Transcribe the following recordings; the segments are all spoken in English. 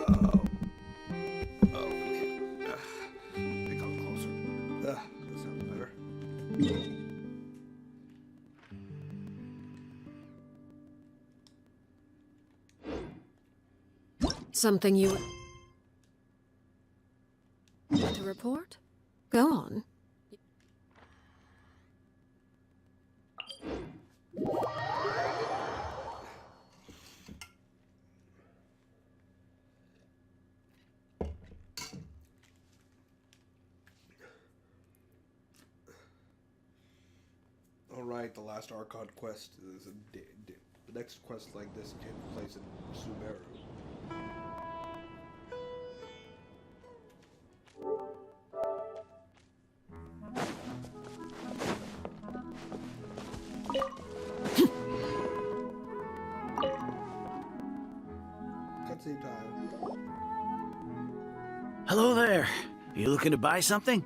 Okay. Pick up closer. That sounds better. Something you want to report? Go on. Alright, the last Archon quest is the next quest like this takes place in Sumeru. Cutscene time. Hello there. You looking to buy something?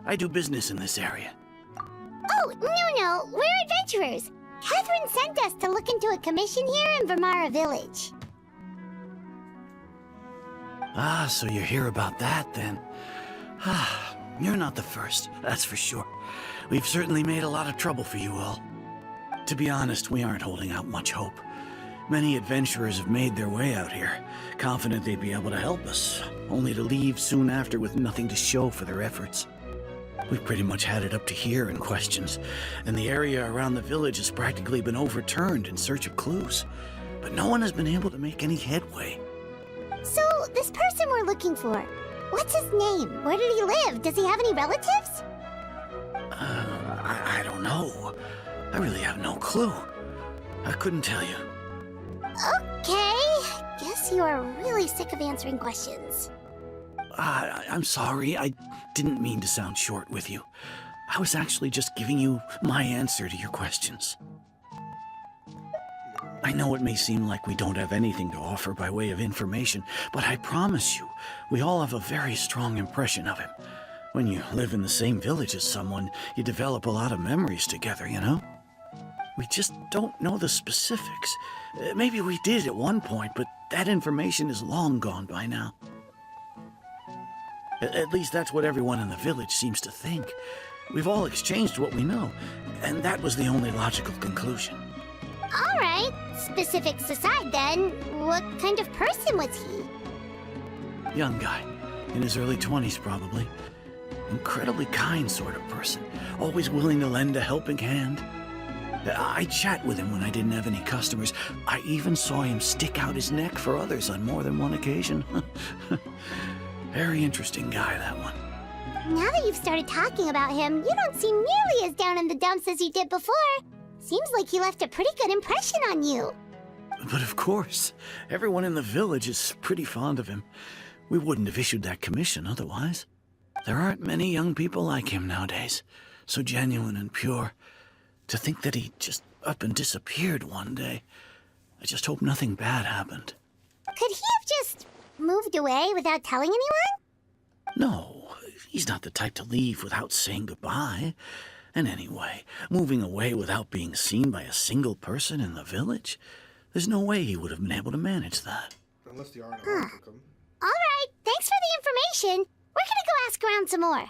I do business in this area. Oh, no, we're adventurers. Catherine sent us to look into a commission here in Vermara Village. Ah, so you're here about that, then. Ah, you're not the first, that's for sure. We've certainly made a lot of trouble for you all. To be honest, we aren't holding out much hope. Many adventurers have made their way out here, confident they'd be able to help us, only to leave soon after with nothing to show for their efforts. We've pretty much had it up to here in questions, and the area around the village has practically been overturned in search of clues. But no one has been able to make any headway. So, this person we're looking for, what's his name? Where did he live? Does he have any relatives? I don't know. I really have no clue. I couldn't tell you. Okay, guess you are really sick of answering questions. I'm sorry, I didn't mean to sound short with you. I was actually just giving you my answer to your questions. I know it may seem like we don't have anything to offer by way of information, but I promise you, we all have a very strong impression of him. When you live in the same village as someone, you develop a lot of memories together, you know? We just don't know the specifics. Maybe we did at one point, but that information is long gone by now. At least that's what everyone in the village seems to think. We've all exchanged what we know, and that was the only logical conclusion. All right, specifics aside then, what kind of person was he? Young guy, in his early 20s probably. Incredibly kind sort of person, always willing to lend a helping hand. I'd chat with him when I didn't have any customers. I even saw him stick out his neck for others on more than one occasion. Very interesting guy, that one. Now that you've started talking about him, you don't seem nearly as down in the dumps as you did before. Seems like he left a pretty good impression on you. But of course, everyone in the village is pretty fond of him. We wouldn't have issued that commission otherwise. There aren't many young people like him nowadays, so genuine and pure. To think that he just up and disappeared one day. I just hope nothing bad happened. Could he have just moved away without telling anyone? No, he's not the type to leave without saying goodbye. And anyway, moving away without being seen by a single person in the village? There's no way he would have been able to manage that. Unless the Archon took him. All right, thanks for the information. We're gonna go ask around some more.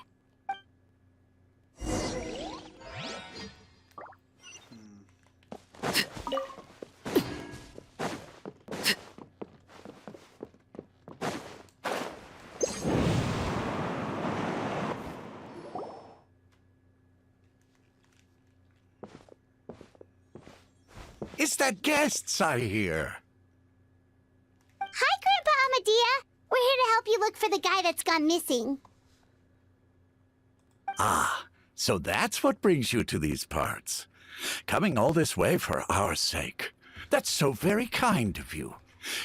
It's the guests I hear. Hi, Grandpa Amadea. We're here to help you look for the guy that's gone missing. Ah, so that's what brings you to these parts. Coming all this way for our sake. That's so very kind of you.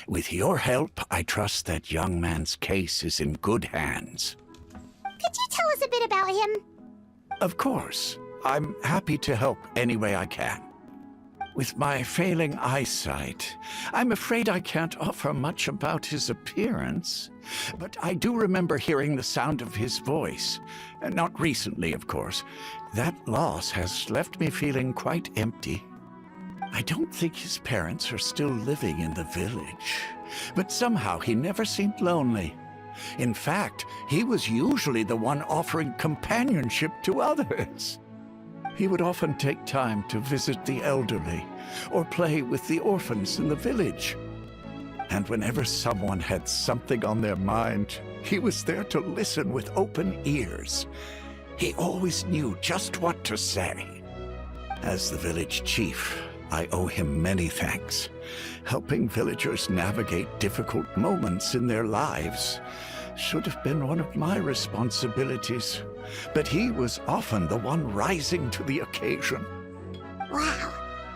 With your help, I trust that young man's case is in good hands. Could you tell us a bit about him? Of course. I'm happy to help any way I can. With my failing eyesight, I'm afraid I can't offer much about his appearance. But I do remember hearing the sound of his voice. Not recently, of course. That loss has left me feeling quite empty. I don't think his parents are still living in the village, but somehow he never seemed lonely. In fact, he was usually the one offering companionship to others. He would often take time to visit the elderly or play with the orphans in the village. And whenever someone had something on their mind, he was there to listen with open ears. He always knew just what to say. As the village chief, I owe him many thanks. Helping villagers navigate difficult moments in their lives should have been one of my responsibilities, but he was often the one rising to the occasion. Wow,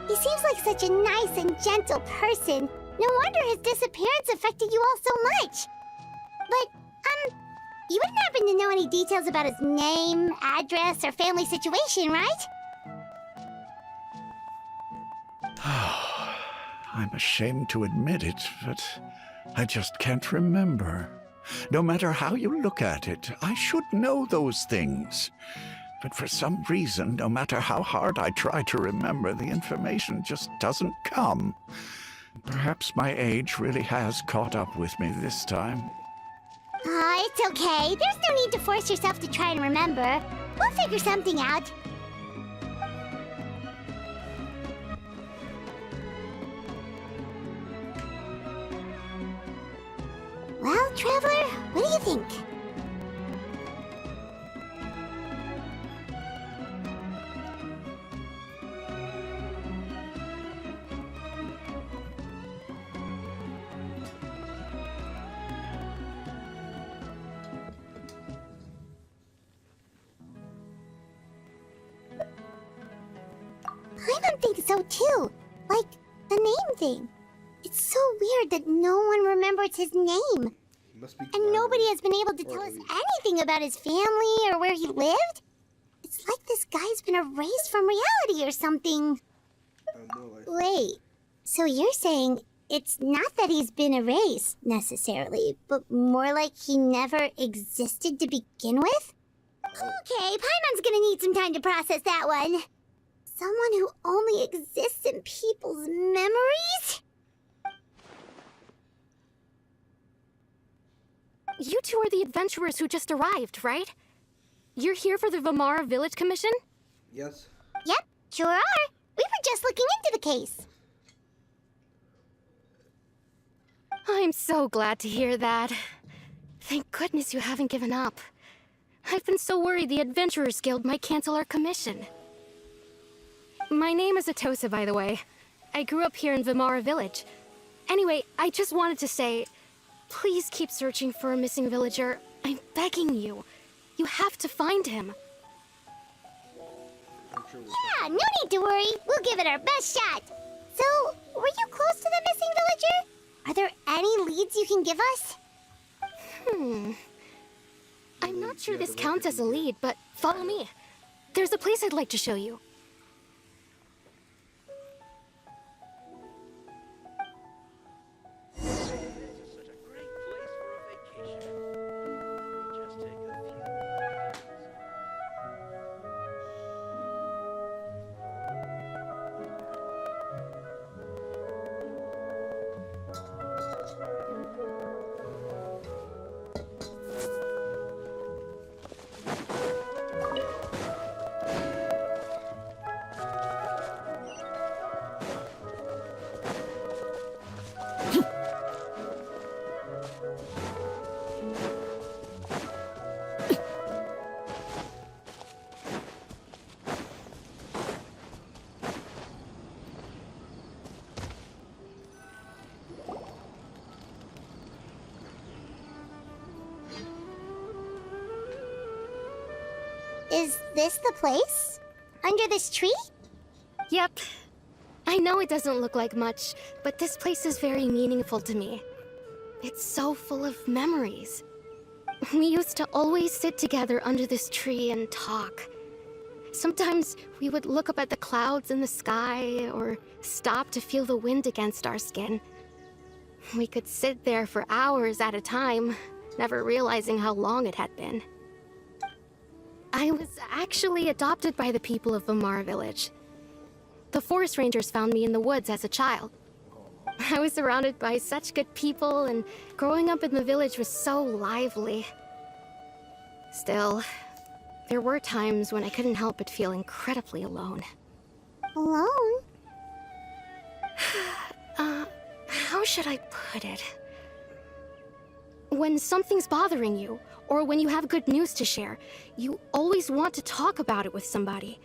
he seems like such a nice and gentle person. No wonder his disappearance affected you all so much. But, you wouldn't happen to know any details about his name, address, or family situation, right? I'm ashamed to admit it, but I just can't remember. No matter how you look at it, I should know those things. But for some reason, no matter how hard I try to remember, the information just doesn't come. Perhaps my age really has caught up with me this time. It's okay. There's no need to force yourself to try and remember. We'll figure something out. Well, Traveler, what do you think? Paimon thinks so too. Like, the name thing. It's so weird that no one remembers his name. He must be And nobody has been able to tell us anything about his family or where he lived. It's like this guy's been erased from reality or something. Wait, so you're saying it's not that he's been erased, necessarily, but more like he never existed to begin with? Okay, Paimon's gonna need some time to process that one. Someone who only exists in people's memories? You two are the adventurers who just arrived, right? You're here for the Vamara Village Commission? Yes. Yep, sure are. We were just looking into the case. I'm so glad to hear that. Thank goodness you haven't given up. I've been so worried the Adventurers Guild might cancel our commission. My name is Atosa, by the way. I grew up here in Vamara Village. Anyway, I just wanted to say, please keep searching for a missing villager. I'm begging you. You have to find him. Yeah, no need to worry. We'll give it our best shot. So, were you close to the missing villager? Are there any leads you can give us? I'm not sure this counts as a lead, but follow me. There's a place I'd like to show you. Is this the place? Under this tree? Yep. I know it doesn't look like much, but this place is very meaningful to me. It's so full of memories. We used to always sit together under this tree and talk. Sometimes we would look up at the clouds in the sky, or stop to feel the wind against our skin. We could sit there for hours at a time, never realizing how long it had been. I was actually adopted by the people of Vamara Village. The forest rangers found me in the woods as a child. I was surrounded by such good people, and growing up in the village was so lively. Still, there were times when I couldn't help but feel incredibly alone. Alone? How should I put it? When something's bothering you, or when you have good news to share, you always want to talk about it with somebody.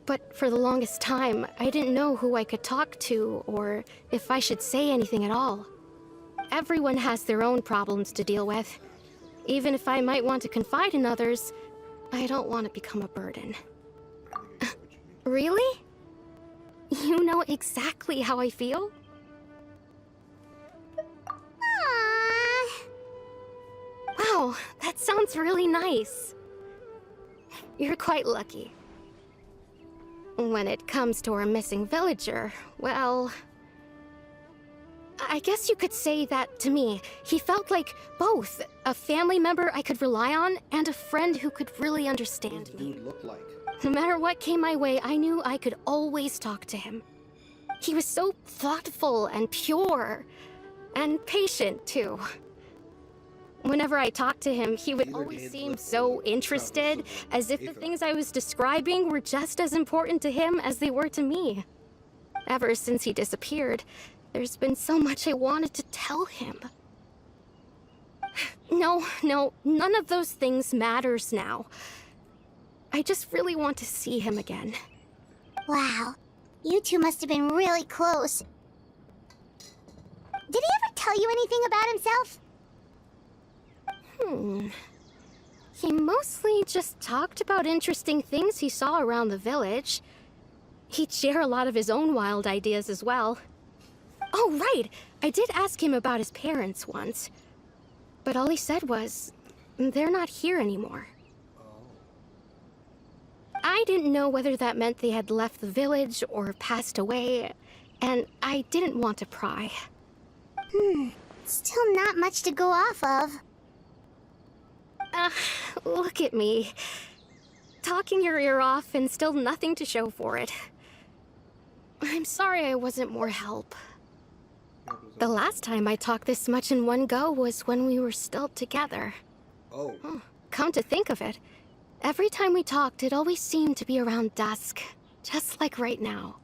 But for the longest time, I didn't know who I could talk to, or if I should say anything at all. Everyone has their own problems to deal with. Even if I might want to confide in others, I don't want to become a burden. Really? You know exactly how I feel? Aww. Wow, that sounds really nice. You're quite lucky. When it comes to our missing villager, well... I guess you could say that to me. He felt like both a family member I could rely on and a friend who could really understand me. Dude look like? No matter what came my way, I knew I could always talk to him. He was so thoughtful and pure, and patient too. Whenever I talked to him, he would always seem so interested, as if the things I was describing were just as important to him as they were to me. Ever since he disappeared, there's been so much I wanted to tell him. No, none of those things matters now. I just really want to see him again. Wow. You two must have been really close. Did he ever tell you anything about himself? He mostly just talked about interesting things he saw around the village. He'd share a lot of his own wild ideas as well. Oh, right! I did ask him about his parents once. But all he said was, they're not here anymore. I didn't know whether that meant they had left the village or passed away, and I didn't want to pry. Still not much to go off of. Look at me. Talking your ear off and still nothing to show for it. I'm sorry I wasn't more help. The last time I talked this much in one go was when we were still together. Oh. Come to think of it, every time we talked, it always seemed to be around dusk, just like right now.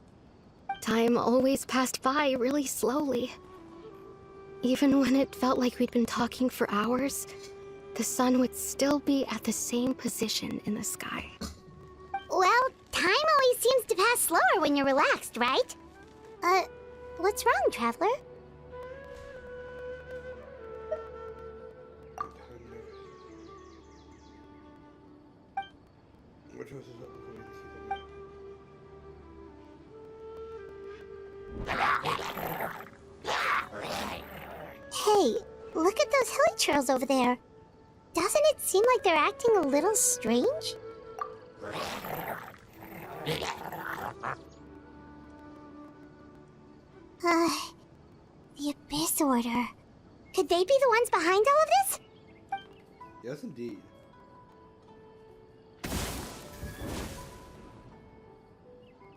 Time always passed by really slowly. Even when it felt like we'd been talking for hours, the sun would still be at the same position in the sky. Well, time always seems to pass slower when you're relaxed, right? What's wrong, Traveler? Which was Hey, look at those hilly trails over there. Doesn't it seem like they're acting a little strange? The Abyss Order. Could they be the ones behind all of this? Yes, indeed.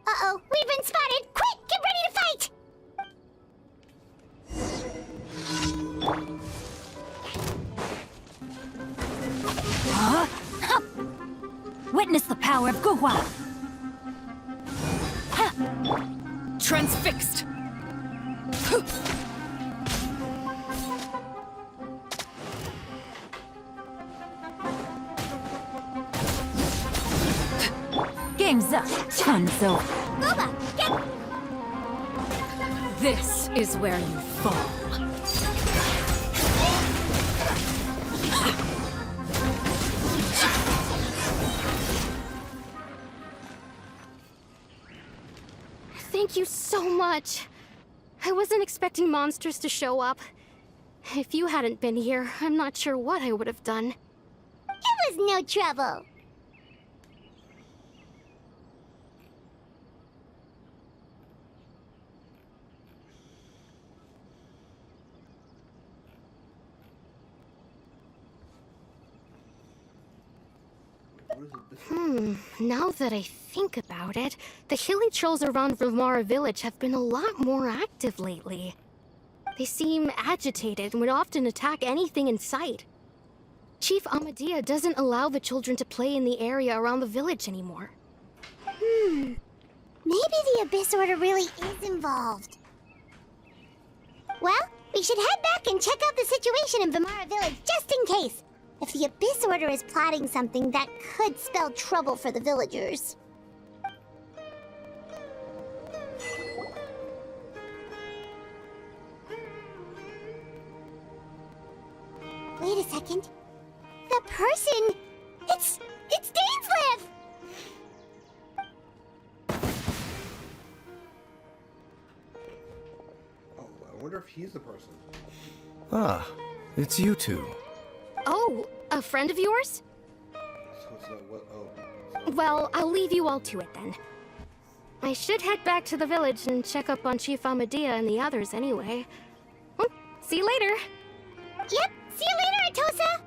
Uh-oh, we've been spotted! Quick, get ready to fight! Witness the power of Guhua! Transfixed! Game's up. Fun's over. Guba, get... This is where you fall. Thank you so much. I wasn't expecting monsters to show up. If you hadn't been here, I'm not sure what I would have done. It was no trouble. Now that I think about it, the hilly trails around Vimara village have been a lot more active lately. They seem agitated and would often attack anything in sight. Chief Amadea doesn't allow the children to play in the area around the village anymore. Maybe the Abyss Order really is involved. Well, we should head back and check out the situation in Vimara village just in case. If the Abyss Order is plotting something that could spell trouble for the villagers. Wait a second. The person... It's Dainslev! Oh, I wonder if he's the person. Ah, it's you two. Oh, a friend of yours? So it's not what? Oh. So, Well, I'll leave you all to it then. I should head back to the village and check up on Chief Amadea and the others anyway. Well, see you later. Yep, see you later, Atosa!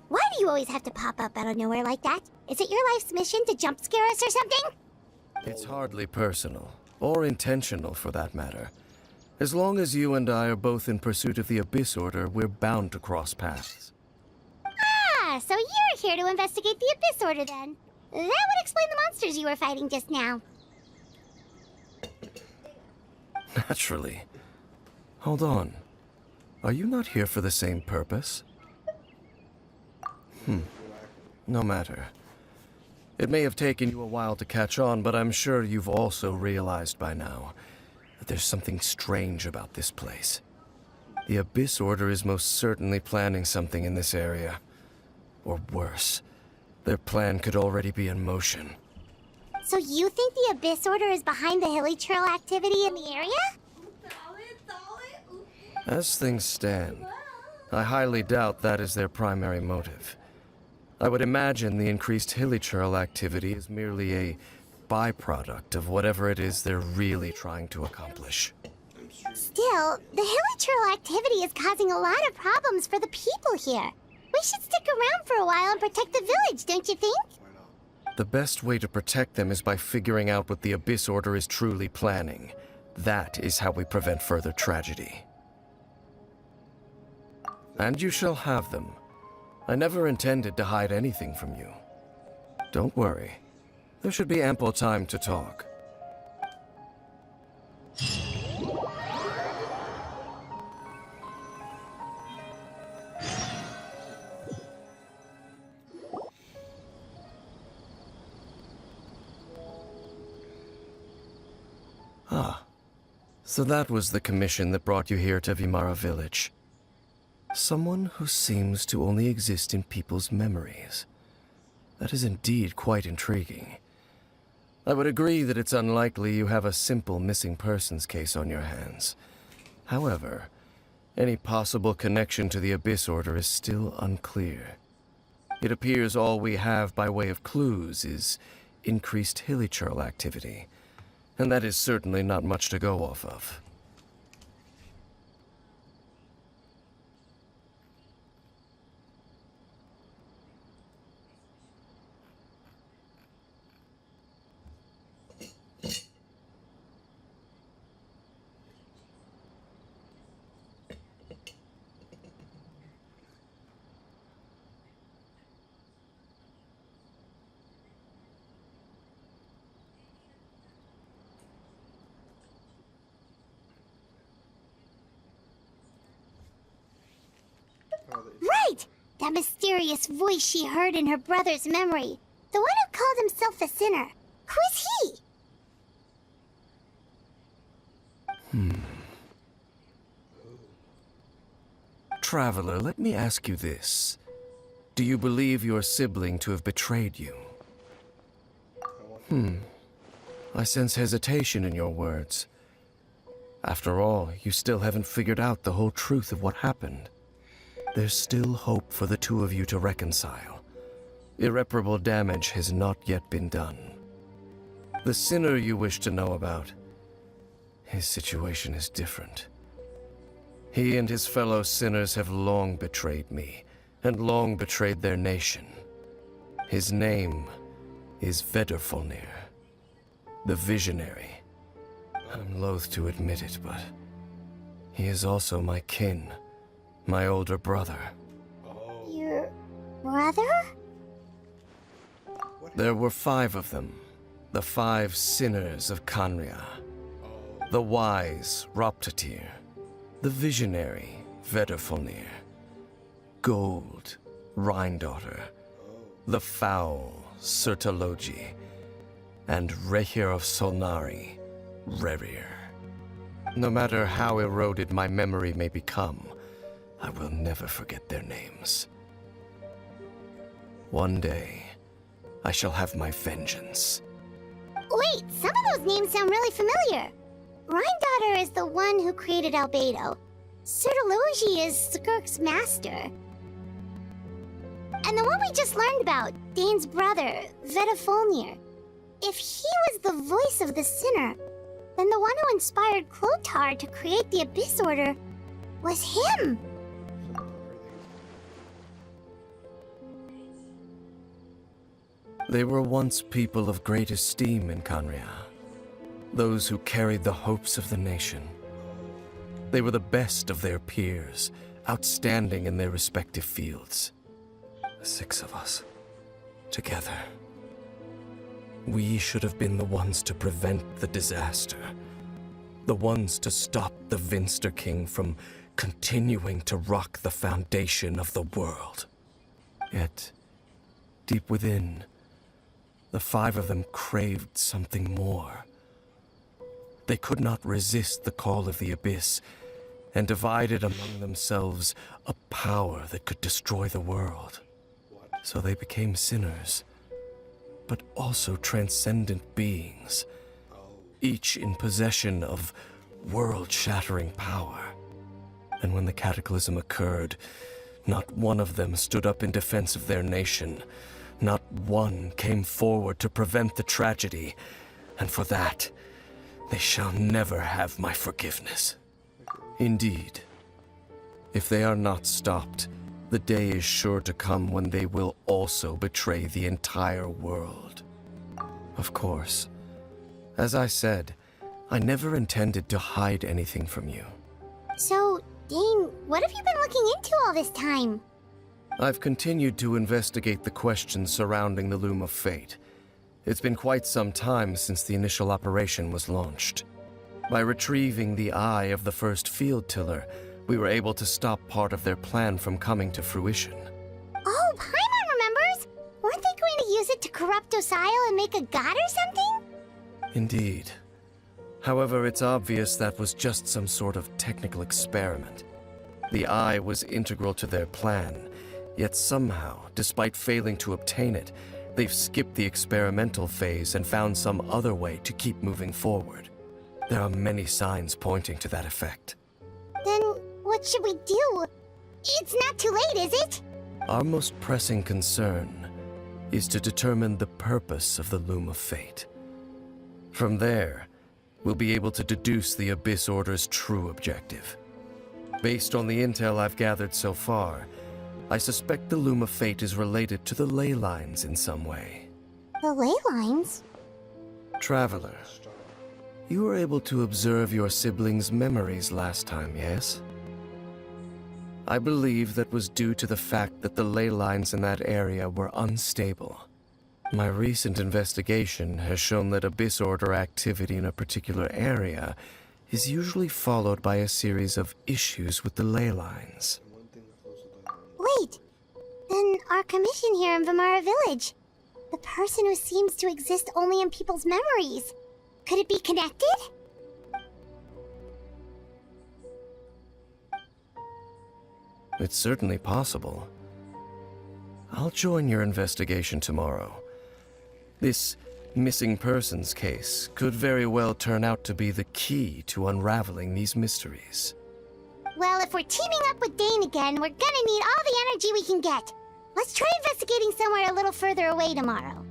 Why do you always have to pop up out of nowhere like that? Is it your life's mission to jump scare us or something? It's hardly personal, or intentional for that matter. As long as you and I are both in pursuit of the Abyss Order, we're bound to cross paths. Ah, so you're here to investigate the Abyss Order then. That would explain the monsters you were fighting just now. Naturally. Hold on. Are you not here for the same purpose? No matter. It may have taken you a while to catch on, but I'm sure you've also realized by now that there's something strange about this place. The Abyss Order is most certainly planning something in this area. Or worse, their plan could already be in motion. So you think the Abyss Order is behind the hilly trail activity in the area? As things stand, I highly doubt that is their primary motive. I would imagine the increased hilly trail activity is merely a byproduct of whatever it is they're really trying to accomplish. Still, the hilly trail activity is causing a lot of problems for the people here. We should stick around for a while and protect the village, don't you think? The best way to protect them is by figuring out what the Abyss Order is truly planning. That is how we prevent further tragedy. And you shall have them. I never intended to hide anything from you. Don't worry. There should be ample time to talk. Ah. So that was the commission that brought you here to Vimara village. Someone who seems to only exist in people's memories. That is indeed quite intriguing. I would agree that it's unlikely you have a simple missing persons case on your hands. However, any possible connection to the Abyss Order is still unclear. It appears all we have by way of clues is increased hilly trail activity, and that is certainly not much to go off of. Right! That mysterious voice she heard in her brother's memory. The one who called himself a sinner. Who is he? Traveler, let me ask you this. Do you believe your sibling to have betrayed you? I sense hesitation in your words. After all, you still haven't figured out the whole truth of what happened. There's still hope for the two of you to reconcile. Irreparable damage has not yet been done. The sinner you wish to know about, his situation is different. He and his fellow sinners have long betrayed me, and long betrayed their nation. His name is Vedrfolnir, the Visionary. I'm loath to admit it, but he is also my kin, my older brother. Your brother? There were 5 of them, the 5 sinners of Khaenri'ah. The wise Roptatyr, the visionary Vedrfolnir, Gold Rhine-daughter, the foul Surtalogi, and Rehir of Solnari, Rerir. No matter how eroded my memory may become, I will never forget their names. One day, I shall have my vengeance. Wait, some of those names sound really familiar. Rhine-daughter is the one who created Albedo. Surtalogi is Skirk's master. And the one we just learned about, Dane's brother, Vedrfolnir. If he was the voice of the sinner, then the one who inspired Clothar to create the Abyss Order was him! They were once people of great esteem in Khaenri'ah, those who carried the hopes of the nation. They were the best of their peers, outstanding in their respective fields. The 6 of us, together. We should have been the ones to prevent the disaster. The ones to stop the Vinster King from continuing to rock the foundation of the world. Yet, deep within, the 5 of them craved something more. They could not resist the call of the Abyss, and divided among themselves a power that could destroy the world. So they became sinners, but also transcendent beings, each in possession of world-shattering power. And when the cataclysm occurred, not one of them stood up in defense of their nation. Not one came forward to prevent the tragedy, and for that, they shall never have my forgiveness. Indeed, if they are not stopped, the day is sure to come when they will also betray the entire world. Of course, as I said, I never intended to hide anything from you. So, Dane, what have you been looking into all this time? I've continued to investigate the questions surrounding the Loom of Fate. It's been quite some time since the initial operation was launched. By retrieving the eye of the first field tiller, we were able to stop part of their plan from coming to fruition. Oh, Paimon remembers! Weren't they going to use it to corrupt Osial and make a god or something? Indeed. However, it's obvious that was just some sort of technical experiment. The eye was integral to their plan, yet somehow, despite failing to obtain it, they've skipped the experimental phase and found some other way to keep moving forward. There are many signs pointing to that effect. Then what should we do? It's not too late, is it? Our most pressing concern is to determine the purpose of the Loom of Fate. From there, we'll be able to deduce the Abyss Order's true objective. Based on the intel I've gathered so far, I suspect the Loom of Fate is related to the ley lines in some way. The ley lines? Traveler, you were able to observe your siblings' memories last time, yes? I believe that was due to the fact that the ley lines in that area were unstable. My recent investigation has shown that Abyss Order activity in a particular area is usually followed by a series of issues with the ley lines. Wait, then our commission here in Vimara Village, the person who seems to exist only in people's memories, could it be connected? It's certainly possible. I'll join your investigation tomorrow. This missing persons case could very well turn out to be the key to unraveling these mysteries. Well, if we're teaming up with Dane again, we're gonna need all the energy we can get. Let's try investigating somewhere a little further away tomorrow.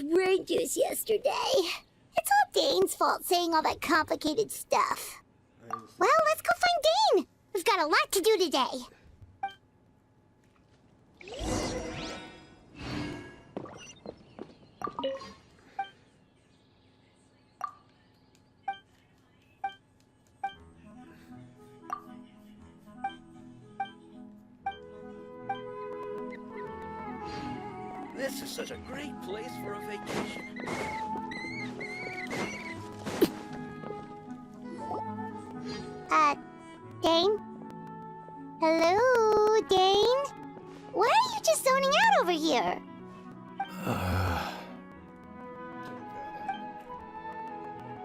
much brain juice yesterday. It's all Dane's fault saying all that complicated stuff. Well, let's go find Dane. We've got a lot to do today. This is such a great place for a vacation. Dane? Hello, Dane? Why are you just zoning out over here?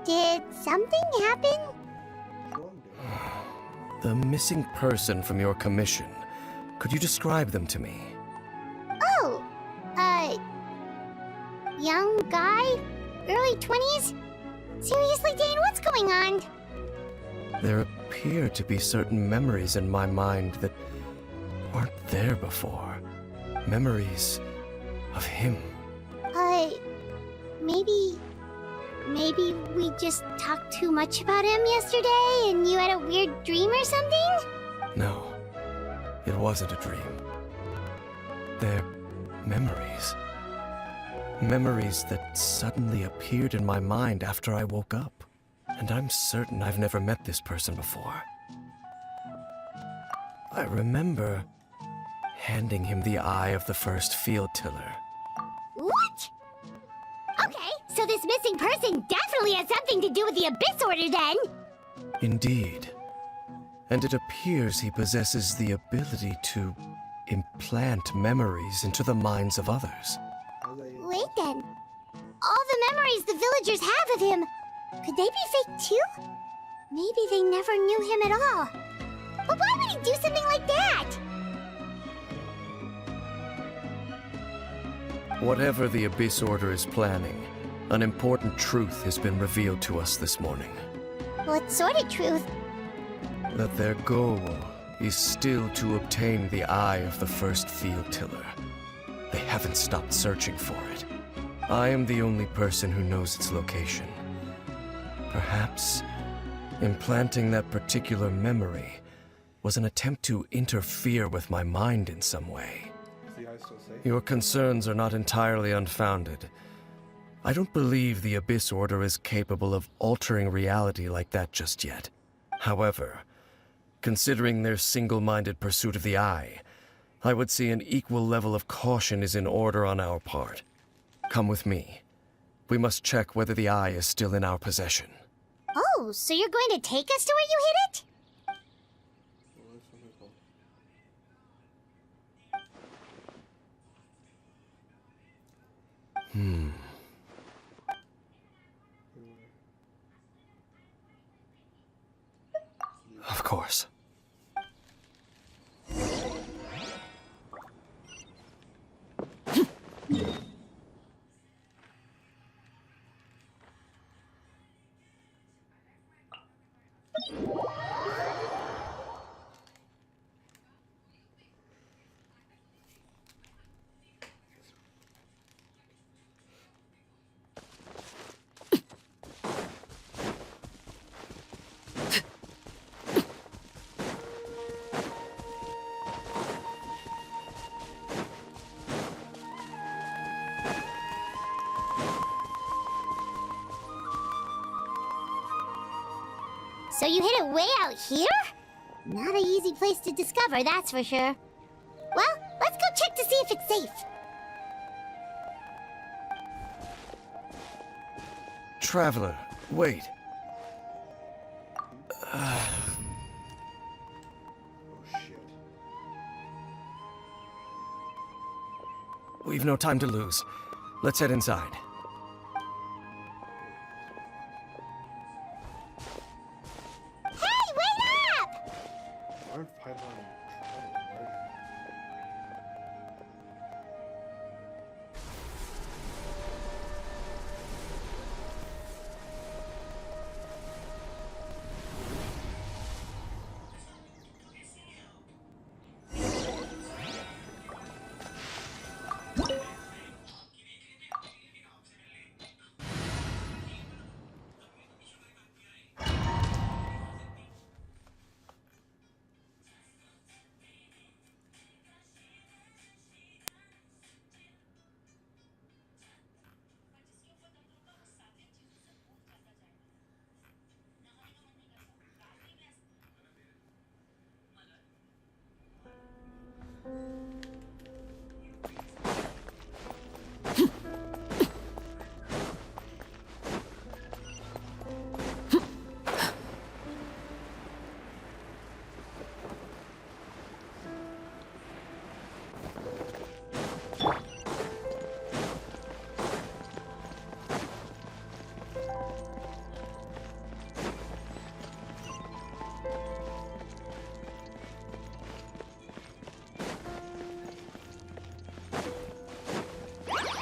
Did something happen? The missing person from your commission. Could you describe them to me? Oh, young guy? Early 20s? Seriously, Dane, what's going on? There appear to be certain memories in my mind that weren't there before. Memories of him. Maybe we just talked too much about him yesterday and you had a weird dream or something? No, it wasn't a dream. They're memories. Memories that suddenly appeared in my mind after I woke up. And I'm certain I've never met this person before. I remember handing him the eye of the first field tiller. What? Okay, so this missing person definitely has something to do with the Abyss Order then! Indeed. And it appears he possesses the ability to implant memories into the minds of others. Wait then. All the memories the villagers have of him, could they be fake too? Maybe they never knew him at all. But why would he do something like that? Whatever the Abyss Order is planning, an important truth has been revealed to us this morning. What sort of truth? That their goal is still to obtain the eye of the first field tiller. They haven't stopped searching for it. I am the only person who knows its location. Perhaps implanting that particular memory was an attempt to interfere with my mind in some way. Is the eye still safe? Your concerns are not entirely unfounded. I don't believe the Abyss Order is capable of altering reality like that just yet. However, considering their single-minded pursuit of the eye, I would say an equal level of caution is in order on our part. Come with me. We must check whether the eye is still in our possession. Oh, so you're going to take us to where you hid it? Of course. So you hid it way out here? Not an easy place to discover, that's for sure. Well, let's go check to see if it's safe. Traveler, wait. Oh shit. We've no time to lose. Let's head inside. Hey, wait up! Aren't Python trouble, right?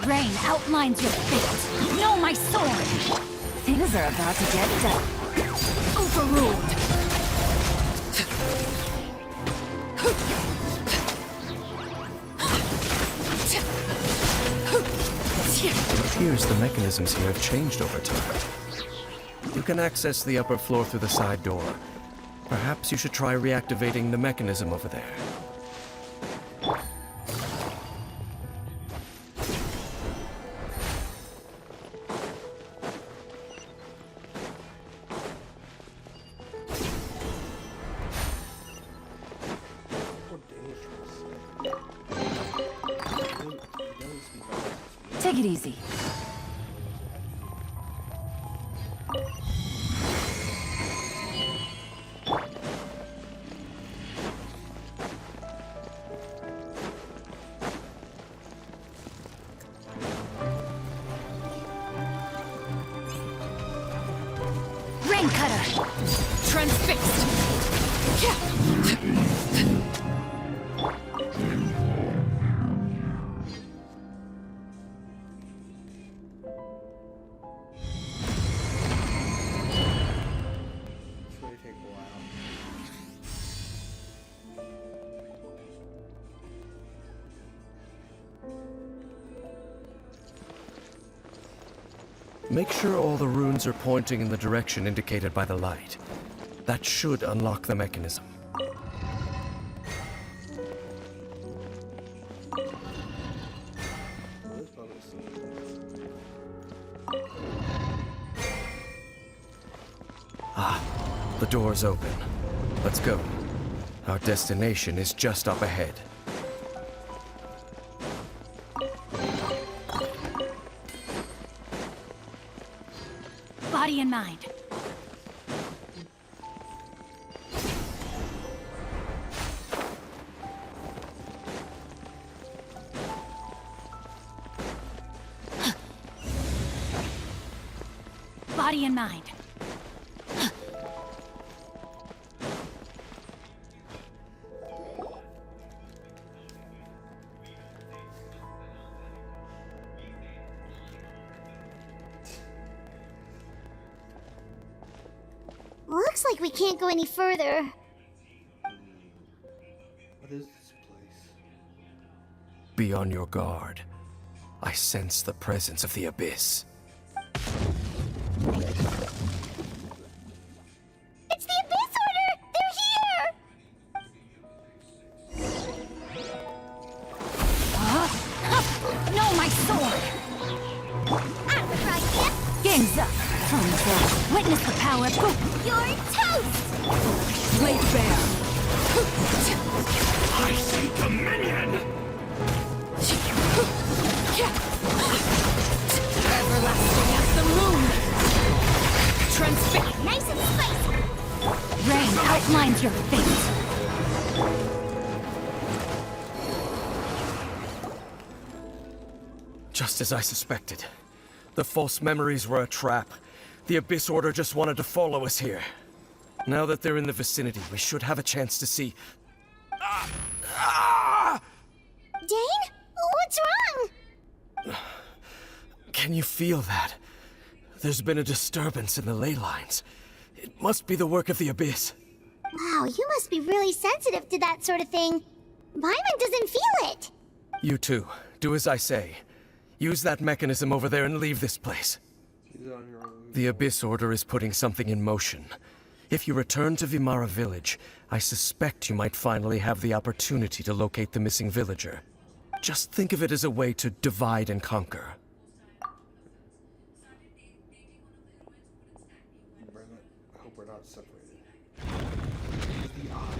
Rain outlines your fate. Know my sword! Things are about to get done. Overruled! It appears the mechanisms here have changed over time. You can access the upper floor through the side door. Perhaps you should try reactivating the mechanism over there. Take it easy. Rain cutter! Transfixed! It's gonna take a while. Make sure all the runes are pointing in the direction indicated by the light. That should unlock the mechanism. This bonus. The door's open. Let's go. Our destination is just up ahead. Body and mind. Body and mind. Looks like we can't go any further. What is this place? Be on your guard. I sense the presence of the abyss. It's the Abyss Order! They're here! Know my sword! I have a idea! Game's up! Thumbs up! Witness the power of You're toast! Lay bare! I see dominion! Everlasting as the moon! Transfix! Nice and spicy! Rain outlines your fate! Just as I suspected. The false memories were a trap. The Abyss Order just wanted to follow us here. Now that they're in the vicinity, we should have a chance to see... Dane? What's wrong? Can you feel that? There's been a disturbance in the ley lines. It must be the work of the Abyss. Wow, you must be really sensitive to that sort of thing. Paimon doesn't feel it. You too. Do as I say. Use that mechanism over there and leave this place. She's on your own. The Abyss Order is putting something in motion. If you return to Vimara Village, I suspect you might finally have the opportunity to locate the missing villager. Just think of it as a way to divide and conquer. Brenda, I hope we're not separated. The eye.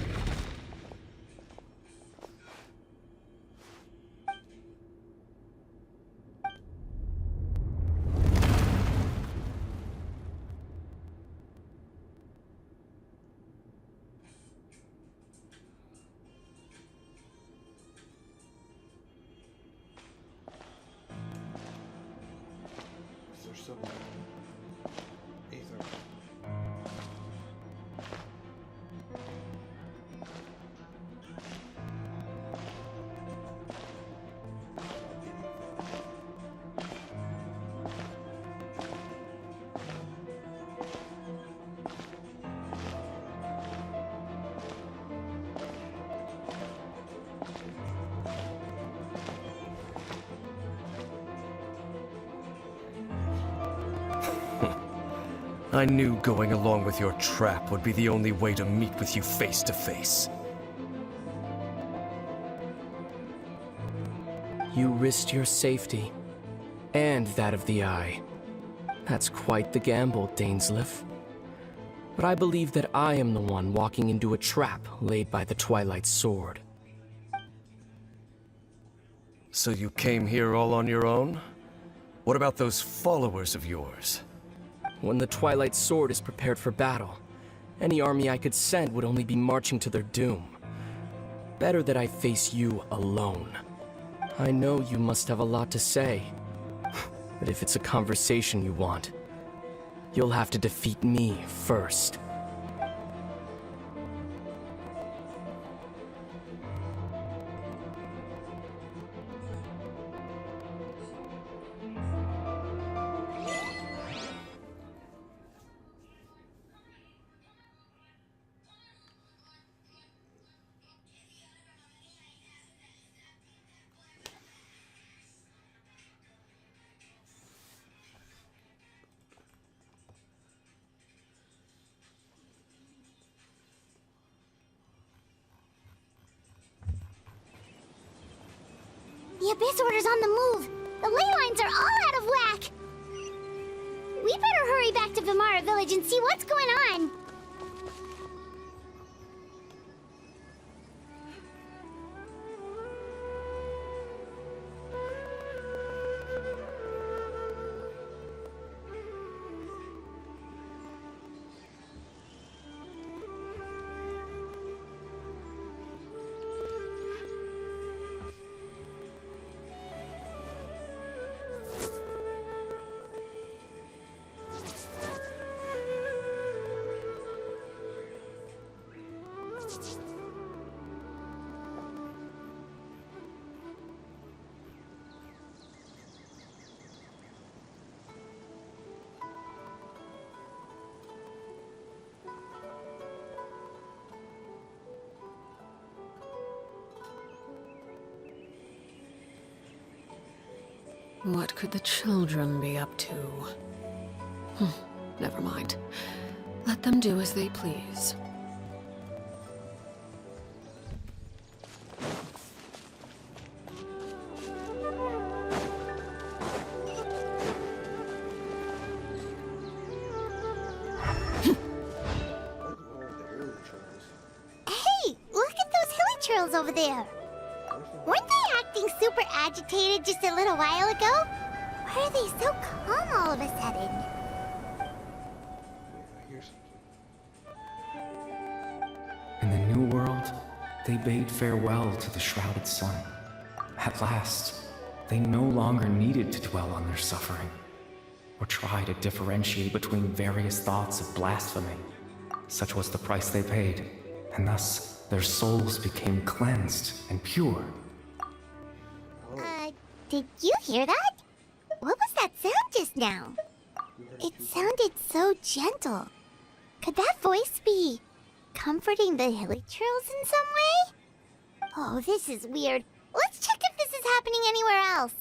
Is there some ether? I knew going along with your trap would be the only way to meet with you face to face. You risked your safety, and that of the Eye. That's quite the gamble, Dainsleif. But I believe that I am the one walking into a trap laid by the Twilight Sword. So you came here all on your own? What about those followers of yours? When the Twilight Sword is prepared for battle, any army I could send would only be marching to their doom. Better that I face you alone. I know you must have a lot to say, but if it's a conversation you want, you'll have to defeat me first. The Abyss Order's on the move. The ley lines are all out of whack. We better hurry back to Vimara Village and see what's going on. What could the children be up to? Never mind. Let them do as they please. Hey, look at those hilly trails over there. Weren't they acting super agitated just a little while ago? Why are they so calm all of a sudden? In the New World, they bade farewell to the shrouded sun. At last, they no longer needed to dwell on their suffering, or try to differentiate between various thoughts of blasphemy. Such was the price they paid, and thus their souls became cleansed and pure. Did you hear that? What was that sound just now? It sounded so gentle. Could that voice be comforting the hilly trails in some way? Oh, this is weird. Let's check if this is happening anywhere else.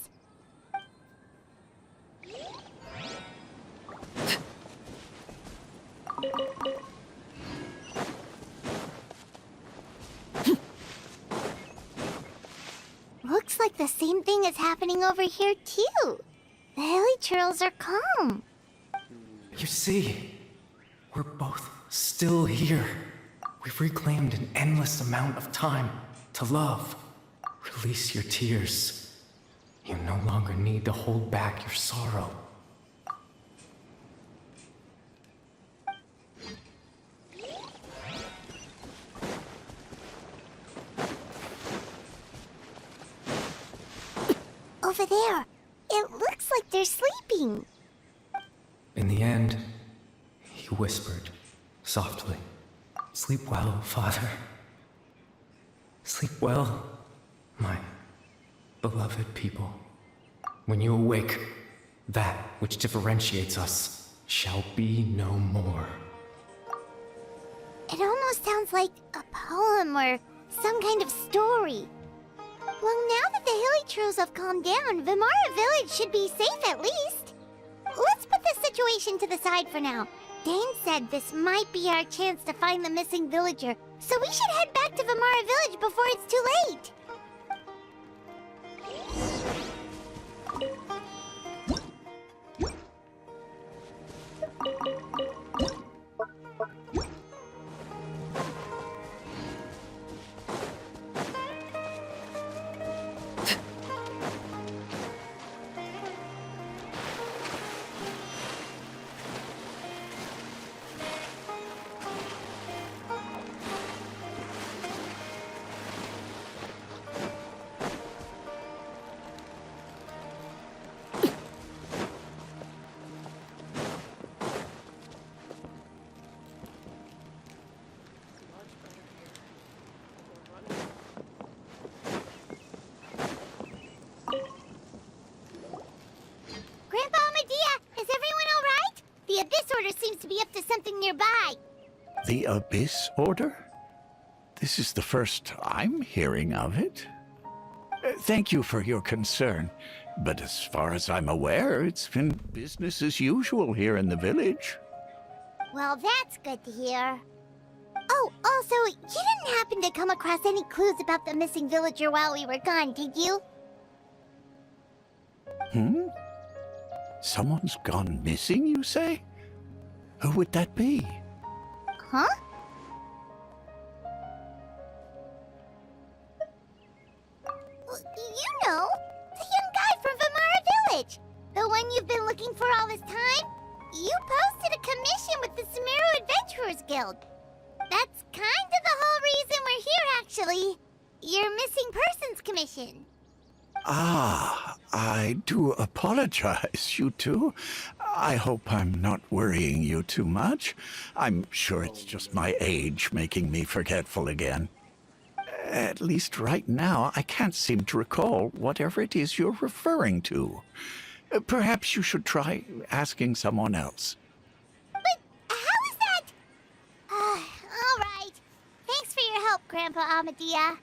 Looks like the same thing is happening over here, too. The hilly trails are calm. You see, we're both still here. We've reclaimed an endless amount of time to love. Release your tears. You no longer need to hold back your sorrow. Over there. It looks like they're sleeping. In the end, he whispered, softly, "Sleep well, Father. Sleep well, my beloved people. When you awake, that which differentiates us shall be no more." It almost sounds like a poem or some kind of story. Well, now that the hilly trails have calmed down, Vimara Village should be safe at least. Let's put this situation to the side for now. Dane said this might be our chance to find the missing villager, so we should head back to Vimara Village before it's too late. Grandpa Medea, is everyone all right? The Abyss Order seems to be up to something nearby. The Abyss Order? This is the first I'm hearing of it. Thank you for your concern, but as far as I'm aware, it's been business as usual here in the village. Well, that's good to hear. Oh, also, you didn't happen to come across any clues about the missing villager while we were gone, did you? Someone's gone missing, you say? Who would that be? Huh? You know, the young guy from Vimara Village. The one you've been looking for all this time. You posted a commission with the Sumeru Adventurers Guild. That's kind of the whole reason we're here, actually. Your missing persons commission. Ah, I do apologize, you two. I hope I'm not worrying you too much. I'm sure it's just my age making me forgetful again. At least right now, I can't seem to recall whatever it is you're referring to. Perhaps you should try asking someone else. But how is that? All right. Thanks for your help, Grandpa Amadea.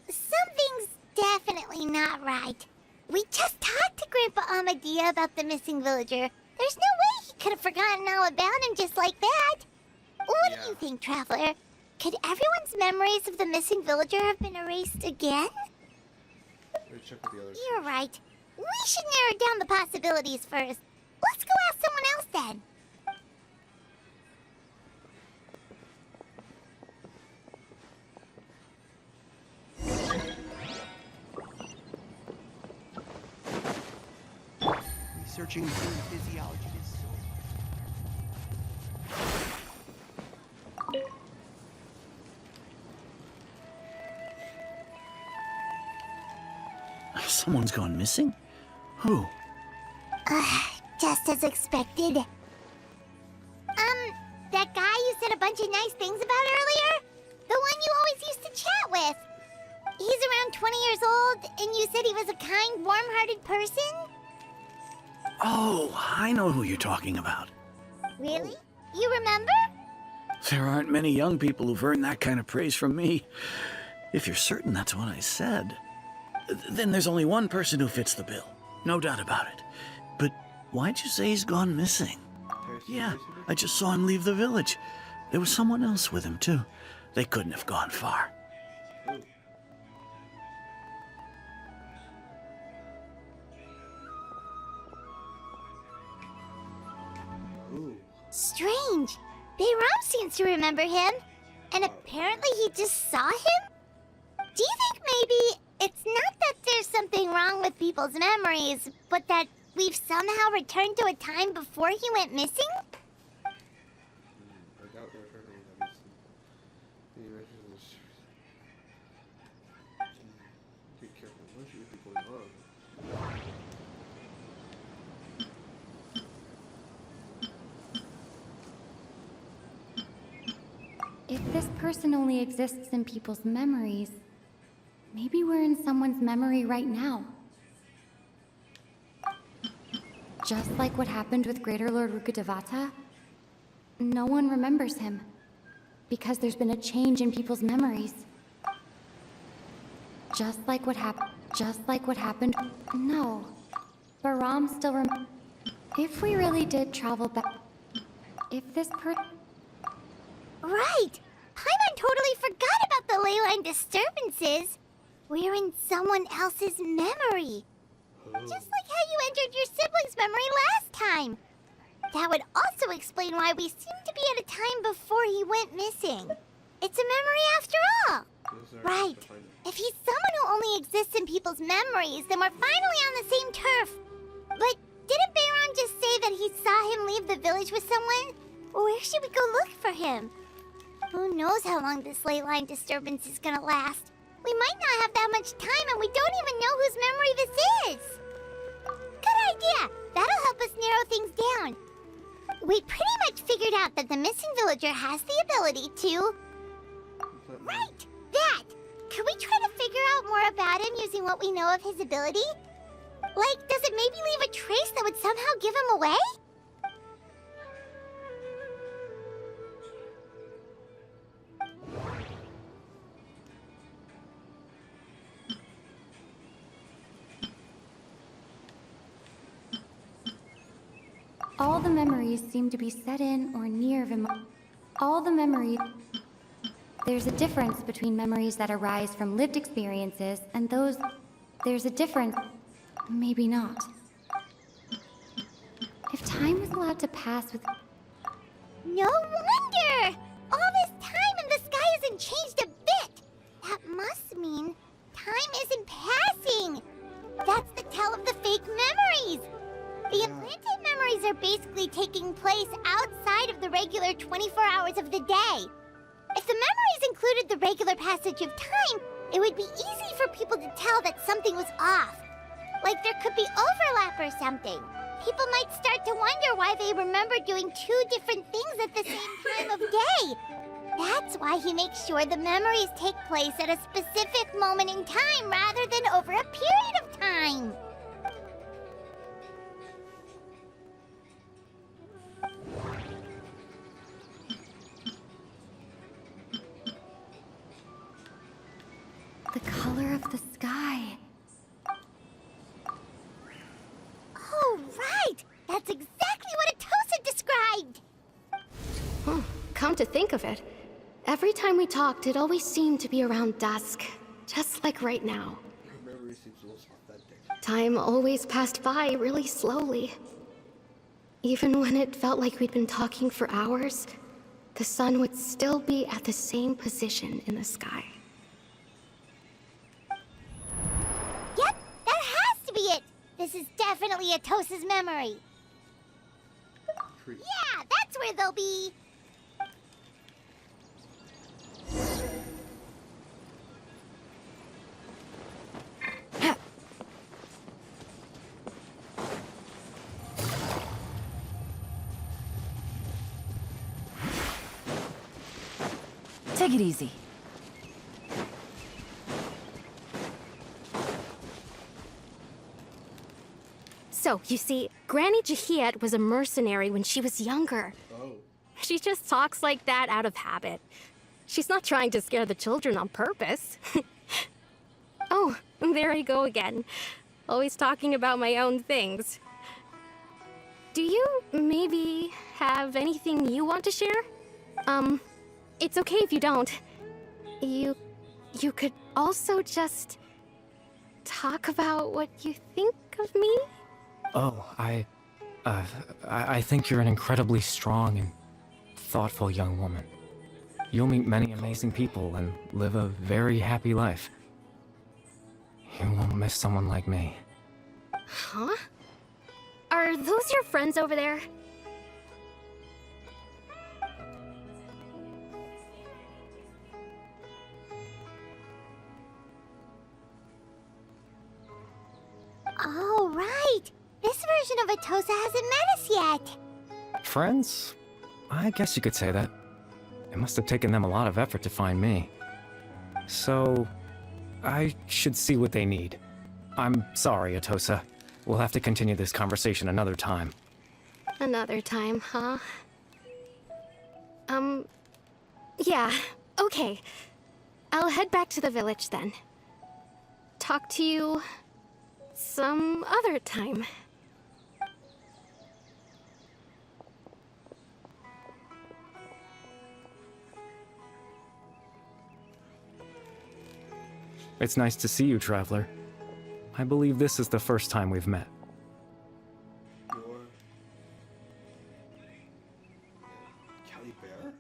Something's definitely not right. We just talked to Grandpa Amadea about the missing villager. There's no way he could have forgotten all about him just like that. What do you think, Traveler? Could everyone's memories of the missing villager have been erased again? Check with the others. You're right. We should narrow down the possibilities first. Let's go ask someone else then. Researching human physiology is so... Someone's gone missing? Who? Just as expected. That guy you said a bunch of nice things about earlier? The one you always used to chat with. He's around 20 years old, and you said he was a kind, warm-hearted person? Oh, I know who you're talking about. Really? You remember? There aren't many young people who've earned that kind of praise from me. If you're certain that's what I said, then there's only one person who fits the bill. No doubt about it. But why'd you say he's gone missing? Yeah, I just saw him leave the village. There was someone else with him, too. They couldn't have gone far. Strange. Bayram seems to remember him. And apparently he just saw him? Do you think maybe it's not that there's something wrong with people's memories, but that we've somehow returned to a time before he went missing? I doubt they're returning to be careful. What should be going on? If this person only exists in people's memories, maybe we're in someone's memory right now. Just like what happened with Greater Lord Rukkhadevata, no one remembers him, because there's been a change in people's memories. Just like what happened. No. Baram still If we really did travel back... If this Right! Paimon totally forgot about the ley line disturbances. We're in someone else's memory. Just like how you entered your sibling's memory last time. That would also explain why we seem to be at a time before he went missing. It's a memory after all. Right. If he's someone who only exists in people's memories, then we're finally on the same turf. But didn't Bayron just say that he saw him leave the village with someone? Where should we go look for him? Who knows how long this ley line disturbance is gonna last? We might not have that much time and we don't even know whose memory this is. Good idea! That'll help us narrow things down. We pretty much figured out that the missing villager has the ability to... Right! That! Could we try to figure out more about him using what we know of his ability? Like, does it maybe leave a trace that would somehow give him away? All the memories seem to be set in or near All the memories... There's a difference between memories that arise from lived experiences and those... There's a difference... Maybe not. If time was allowed to pass with... No wonder! All this time and the sky hasn't changed a bit! That must mean time isn't passing! That's the tell of the fake memories! The implanted memories are basically taking place outside of the regular 24 hours of the day. If the memories included the regular passage of time, it would be easy for people to tell that something was off. Like there could be overlap or something. People might start to wonder why they remember doing two different things at the same time of day. That's why he makes sure the memories take place at a specific moment in time rather than over a period of time. The color of the sky. Oh, right! That's exactly what Atosa described! Come to think of it, every time we talked, it always seemed to be around dusk. Just like right now. Her memory seems most authentic. Time always passed by really slowly. Even when it felt like we'd been talking for hours, the sun would still be at the same position in the sky. Yep, that has to be it! This is definitely Atosa's memory. Yeah, that's where they'll be. Take it easy. So, you see, Granny Jahiet was a mercenary when she was younger. Oh. She just talks like that out of habit. She's not trying to scare the children on purpose. Oh, there I go again. Always talking about my own things. Do you maybe have anything you want to share? It's okay if you don't. You could also just talk about what you think of me? Oh, I think you're an incredibly strong and thoughtful young woman. You'll meet many amazing people and live a very happy life. You won't miss someone like me. Huh? Are those your friends over there? Oh, right! This version of Atosa hasn't met us yet! Friends? I guess you could say that. It must have taken them a lot of effort to find me. So, I should see what they need. I'm sorry, Atosa. We'll have to continue this conversation another time. Another time, huh? Yeah, okay. I'll head back to the village then. Talk to you some other time. It's nice to see you, Traveler. I believe this is the first time we've met. Kelly Bear?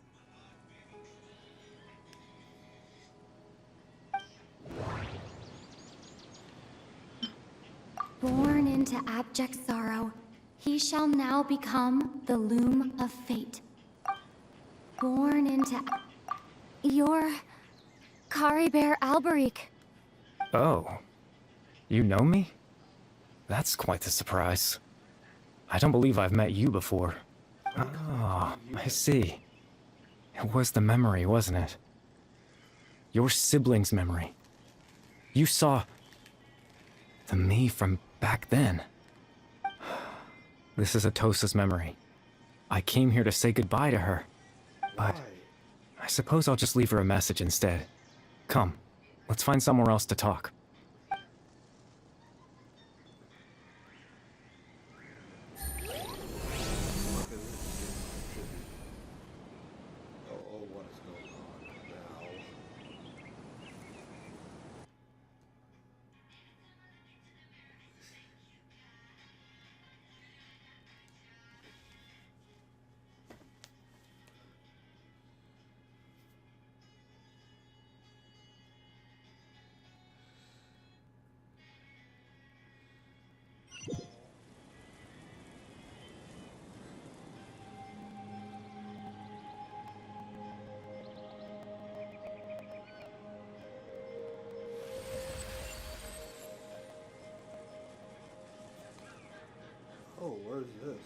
Born into abject sorrow, he shall now become the loom of fate. Born into... You're... Kari Bear Alberic. Oh. You know me? That's quite the surprise. I don't believe I've met you before. Ah, I see. It was the memory, wasn't it? Your sibling's memory. You saw... the me from back then. This is Atosa's memory. I came here to say goodbye to her. But I suppose I'll just leave her a message instead. Come, let's find somewhere else to talk. What is going on now? Oh, where's this?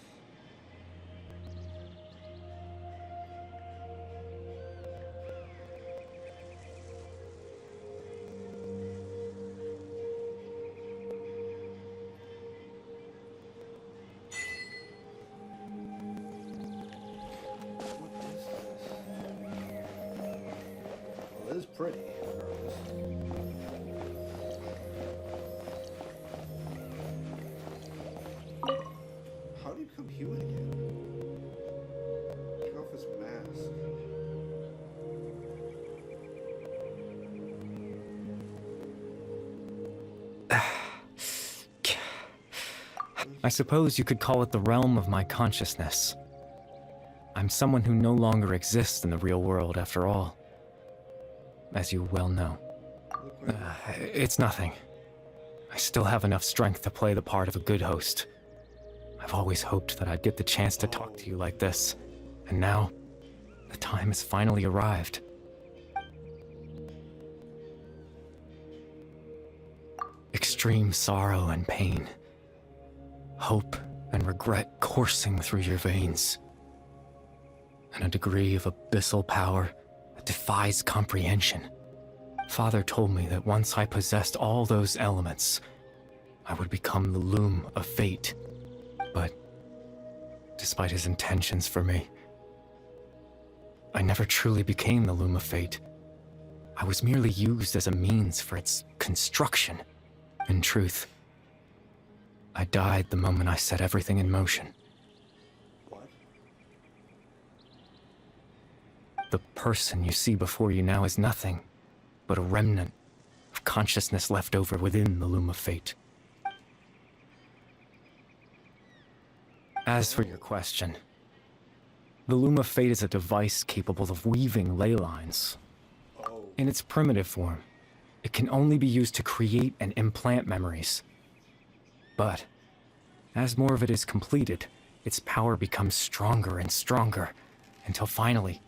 What is this? Well, it is pretty, regardless. How do you become human again? Take off his mask. I suppose you could call it the realm of my consciousness. I'm someone who no longer exists in the real world, after all. As you well know. It's nothing. I still have enough strength to play the part of a good host. I've always hoped that I'd get the chance to talk to you like this. And now, the time has finally arrived. Extreme sorrow and pain. Hope and regret coursing through your veins. And a degree of abyssal power that defies comprehension. Father told me that once I possessed all those elements, I would become the loom of fate. But, despite his intentions for me, I never truly became the loom of fate. I was merely used as a means for its construction. In truth, I died the moment I set everything in motion. What? The person you see before you now is nothing but a remnant of consciousness left over within the loom of fate. As for your question, the loom of fate is a device capable of weaving ley lines. In its primitive form, it can only be used to create and implant memories. But, as more of it is completed, its power becomes stronger and stronger, until finally,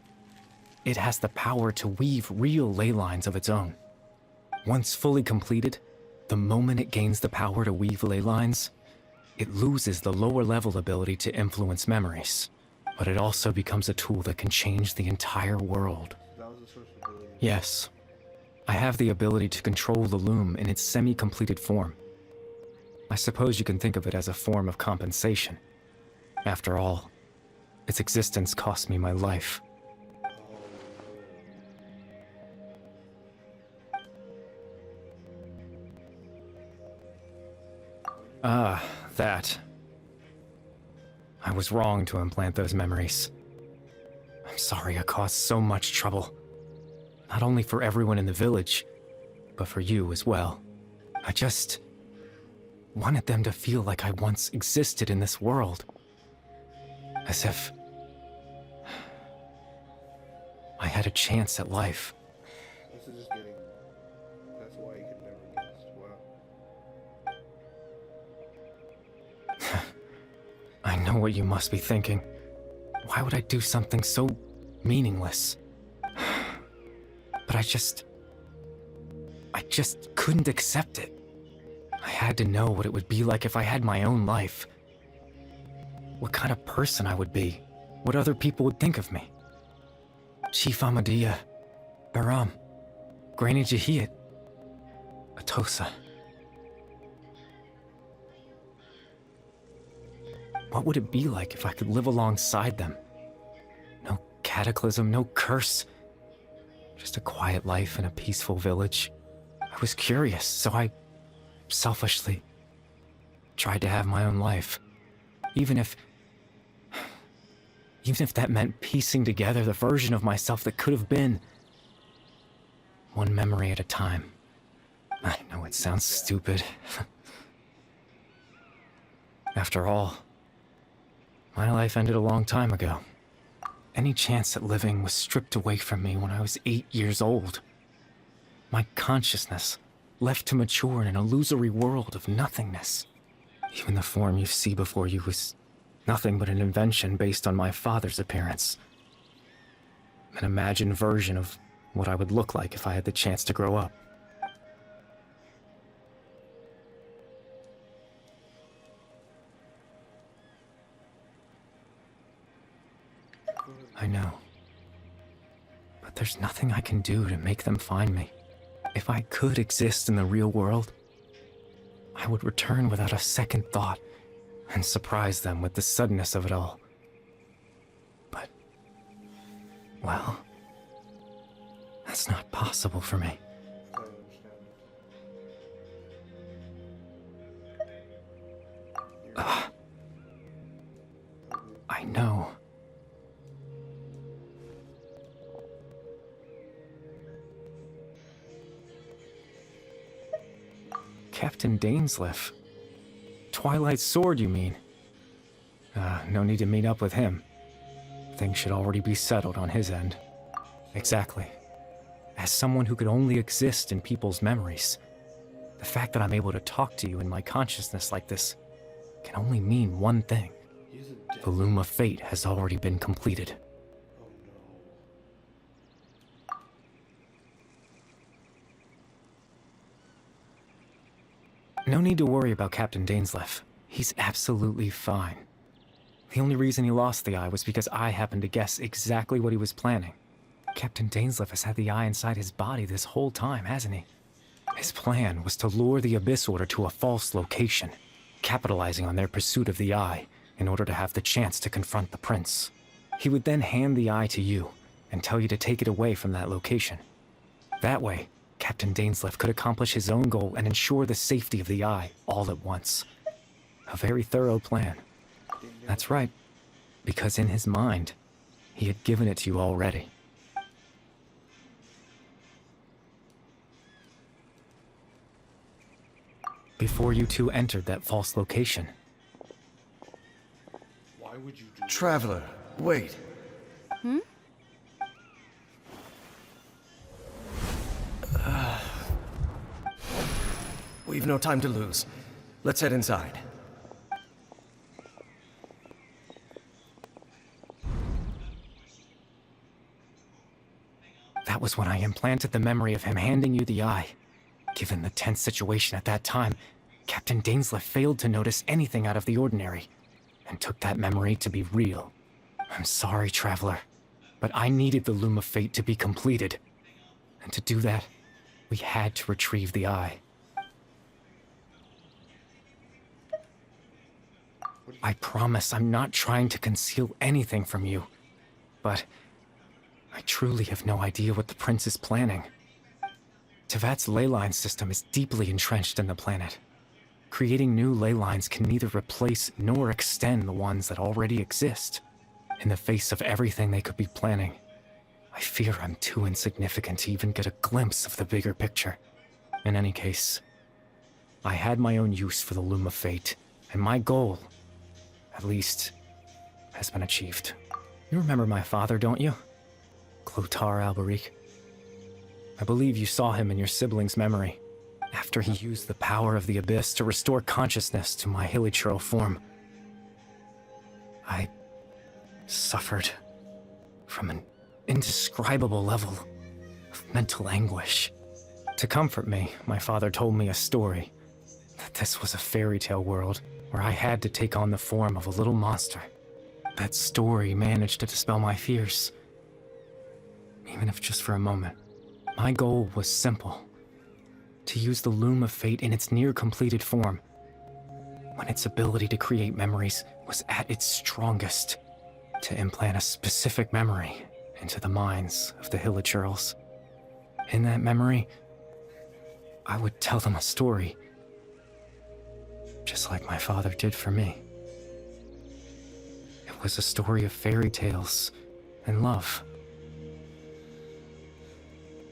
it has the power to weave real ley lines of its own. Once fully completed, the moment it gains the power to weave ley lines, it loses the lower-level ability to influence memories. But it also becomes a tool that can change the entire world. Yes, I have the ability to control the loom in its semi-completed form. I suppose you can think of it as a form of compensation. After all, its existence cost me my life. Ah, that. I was wrong to implant those memories. I'm sorry I caused so much trouble. Not only for everyone in the village, but for you as well. I just wanted them to feel like I once existed in this world. As if I had a chance at life. This is just getting... That's why you can never guess. Wow. I know what you must be thinking. Why would I do something so meaningless? But I just couldn't accept it. I had to know what it would be like if I had my own life. What kind of person I would be. What other people would think of me. Chief Ahmadiyya, Baram, Granny Jahiyat, Atosa. What would it be like if I could live alongside them? No cataclysm, no curse. Just a quiet life in a peaceful village. I was curious, so I selfishly tried to have my own life. Even if that meant piecing together the version of myself that could have been. One memory at a time. I know it sounds stupid. After all, my life ended a long time ago. Any chance at living was stripped away from me when I was 8 years old. My consciousness left to mature in an illusory world of nothingness. Even the form you see before you was nothing but an invention based on my father's appearance. An imagined version of what I would look like if I had the chance to grow up. I know. But there's nothing I can do to make them find me. If I could exist in the real world, I would return without a second thought and surprise them with the suddenness of it all. But, well, that's not possible for me. I know. Captain Dainsleif. Twilight's sword, you mean? No need to meet up with him. Things should already be settled on his end. Exactly. As someone who could only exist in people's memories, the fact that I'm able to talk to you in my consciousness like this can only mean one thing. The loom of fate has already been completed. No need to worry about Captain Dainsleif. He's absolutely fine. The only reason he lost the eye was because I happened to guess exactly what he was planning. Captain Dainsleif has had the eye inside his body this whole time, hasn't he? His plan was to lure the Abyss Order to a false location, capitalizing on their pursuit of the eye in order to have the chance to confront the Prince. He would then hand the eye to you and tell you to take it away from that location. That way, Captain Dainsleif could accomplish his own goal and ensure the safety of the eye all at once. A very thorough plan. That's right, because in his mind, he had given it to you already. Before you two entered that false location. Why would you do Traveler, wait. We've no time to lose. Let's head inside. That was when I implanted the memory of him handing you the eye. Given the tense situation at that time, Captain Dainsleif failed to notice anything out of the ordinary, and took that memory to be real. I'm sorry, Traveler, but I needed the Loom of Fate to be completed. And to do that, we had to retrieve the eye. I promise I'm not trying to conceal anything from you, but I truly have no idea what the Prince is planning. Tevat's ley line system is deeply entrenched in the planet. Creating new ley lines can neither replace nor extend the ones that already exist. In the face of everything they could be planning, I fear I'm too insignificant to even get a glimpse of the bigger picture. In any case, I had my own use for the Loom of Fate, and my goal, at least, has been achieved. You remember my father, don't you? Clotar Alberic. I believe you saw him in your sibling's memory, after he used the power of the Abyss to restore consciousness to my hilichurl form. I suffered from an indescribable level of mental anguish. To comfort me, my father told me a story, that this was a fairy tale world where I had to take on the form of a little monster. That story managed to dispel my fears, even if just for a moment. My goal was simple: to use the Loom of Fate in its near-completed form, when its ability to create memories was at its strongest, to implant a specific memory into the minds of the hilichurls. In that memory, I would tell them a story, just like my father did for me. It was a story of fairy tales and love.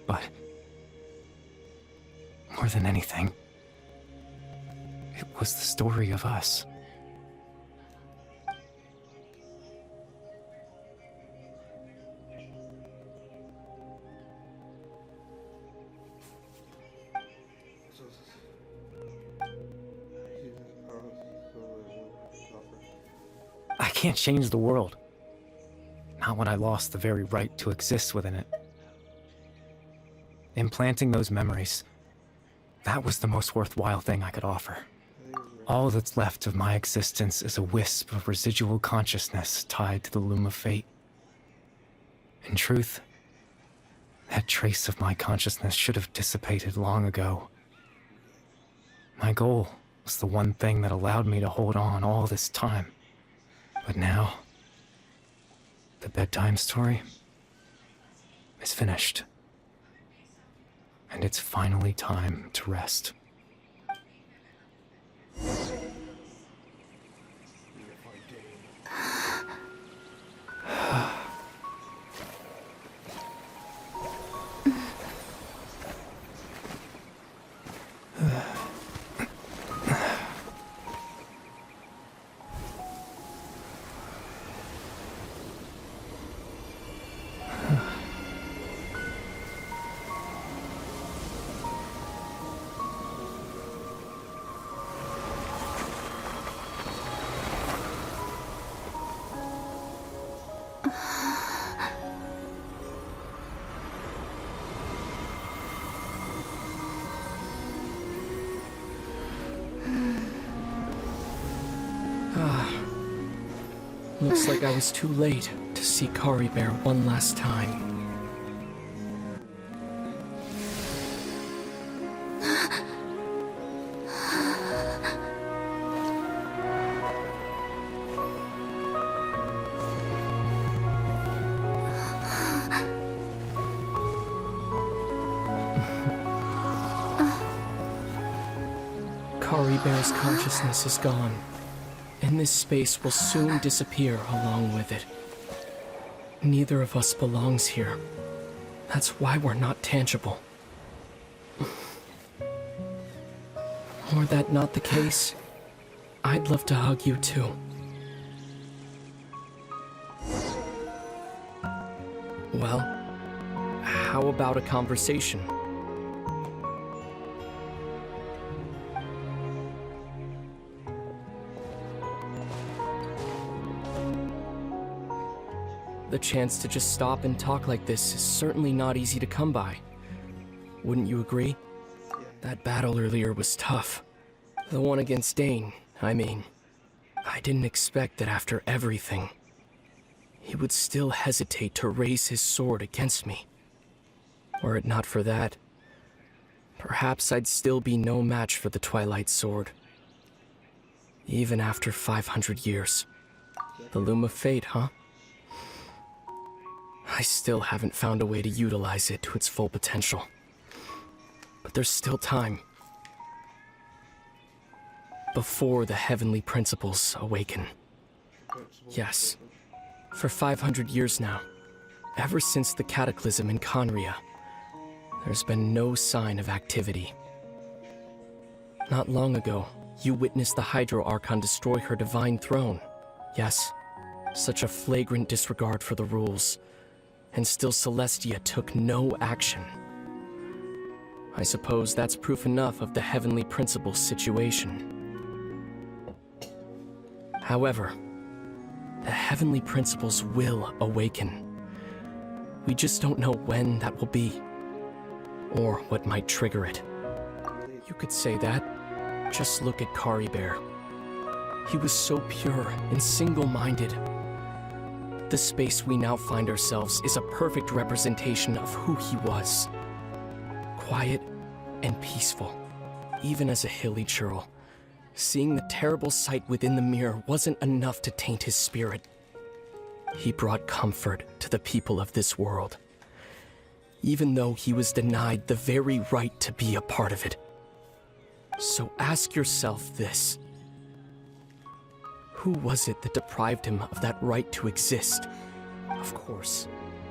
But more than anything, it was the story of us. I can't change the world. Not when I lost the very right to exist within it. Implanting those memories, that was the most worthwhile thing I could offer. All that's left of my existence is a wisp of residual consciousness tied to the Loom of Fate. In truth, that trace of my consciousness should have dissipated long ago. My goal was the one thing that allowed me to hold on all this time. But now, the bedtime story is finished. And it's finally time to rest. Looks like I was too late to see Kari Bear one last time. Kari Bear's consciousness is gone, and this space will soon disappear along with it. Neither of us belongs here. That's why we're not tangible. Were that not the case, I'd love to hug you too. Well, how about a conversation? The chance to just stop and talk like this is certainly not easy to come by. Wouldn't you agree? That battle earlier was tough. The one against Dane, I mean. I didn't expect that after everything, he would still hesitate to raise his sword against me. Were it not for that, perhaps I'd still be no match for the Twilight Sword. Even after 500 years. The Loom of Fate, huh? I still haven't found a way to utilize it to its full potential. But there's still time. Before the heavenly principles awaken. Yes. For 500 years now, ever since the cataclysm in Conria, there's been no sign of activity. Not long ago, you witnessed the Hydro Archon destroy her divine throne. Yes, such a flagrant disregard for the rules. And still Celestia took no action. I suppose that's proof enough of the Heavenly Principle's situation. However, the Heavenly Principles will awaken. We just don't know when that will be, or what might trigger it. You could say that. Just look at Caribert. He was so pure and single-minded. The space we now find ourselves is a perfect representation of who he was. Quiet and peaceful, even as a hilly churl. Seeing the terrible sight within the mirror wasn't enough to taint his spirit. He brought comfort to the people of this world, even though he was denied the very right to be a part of it. So ask yourself this. Who was it that deprived him of that right to exist? Of course,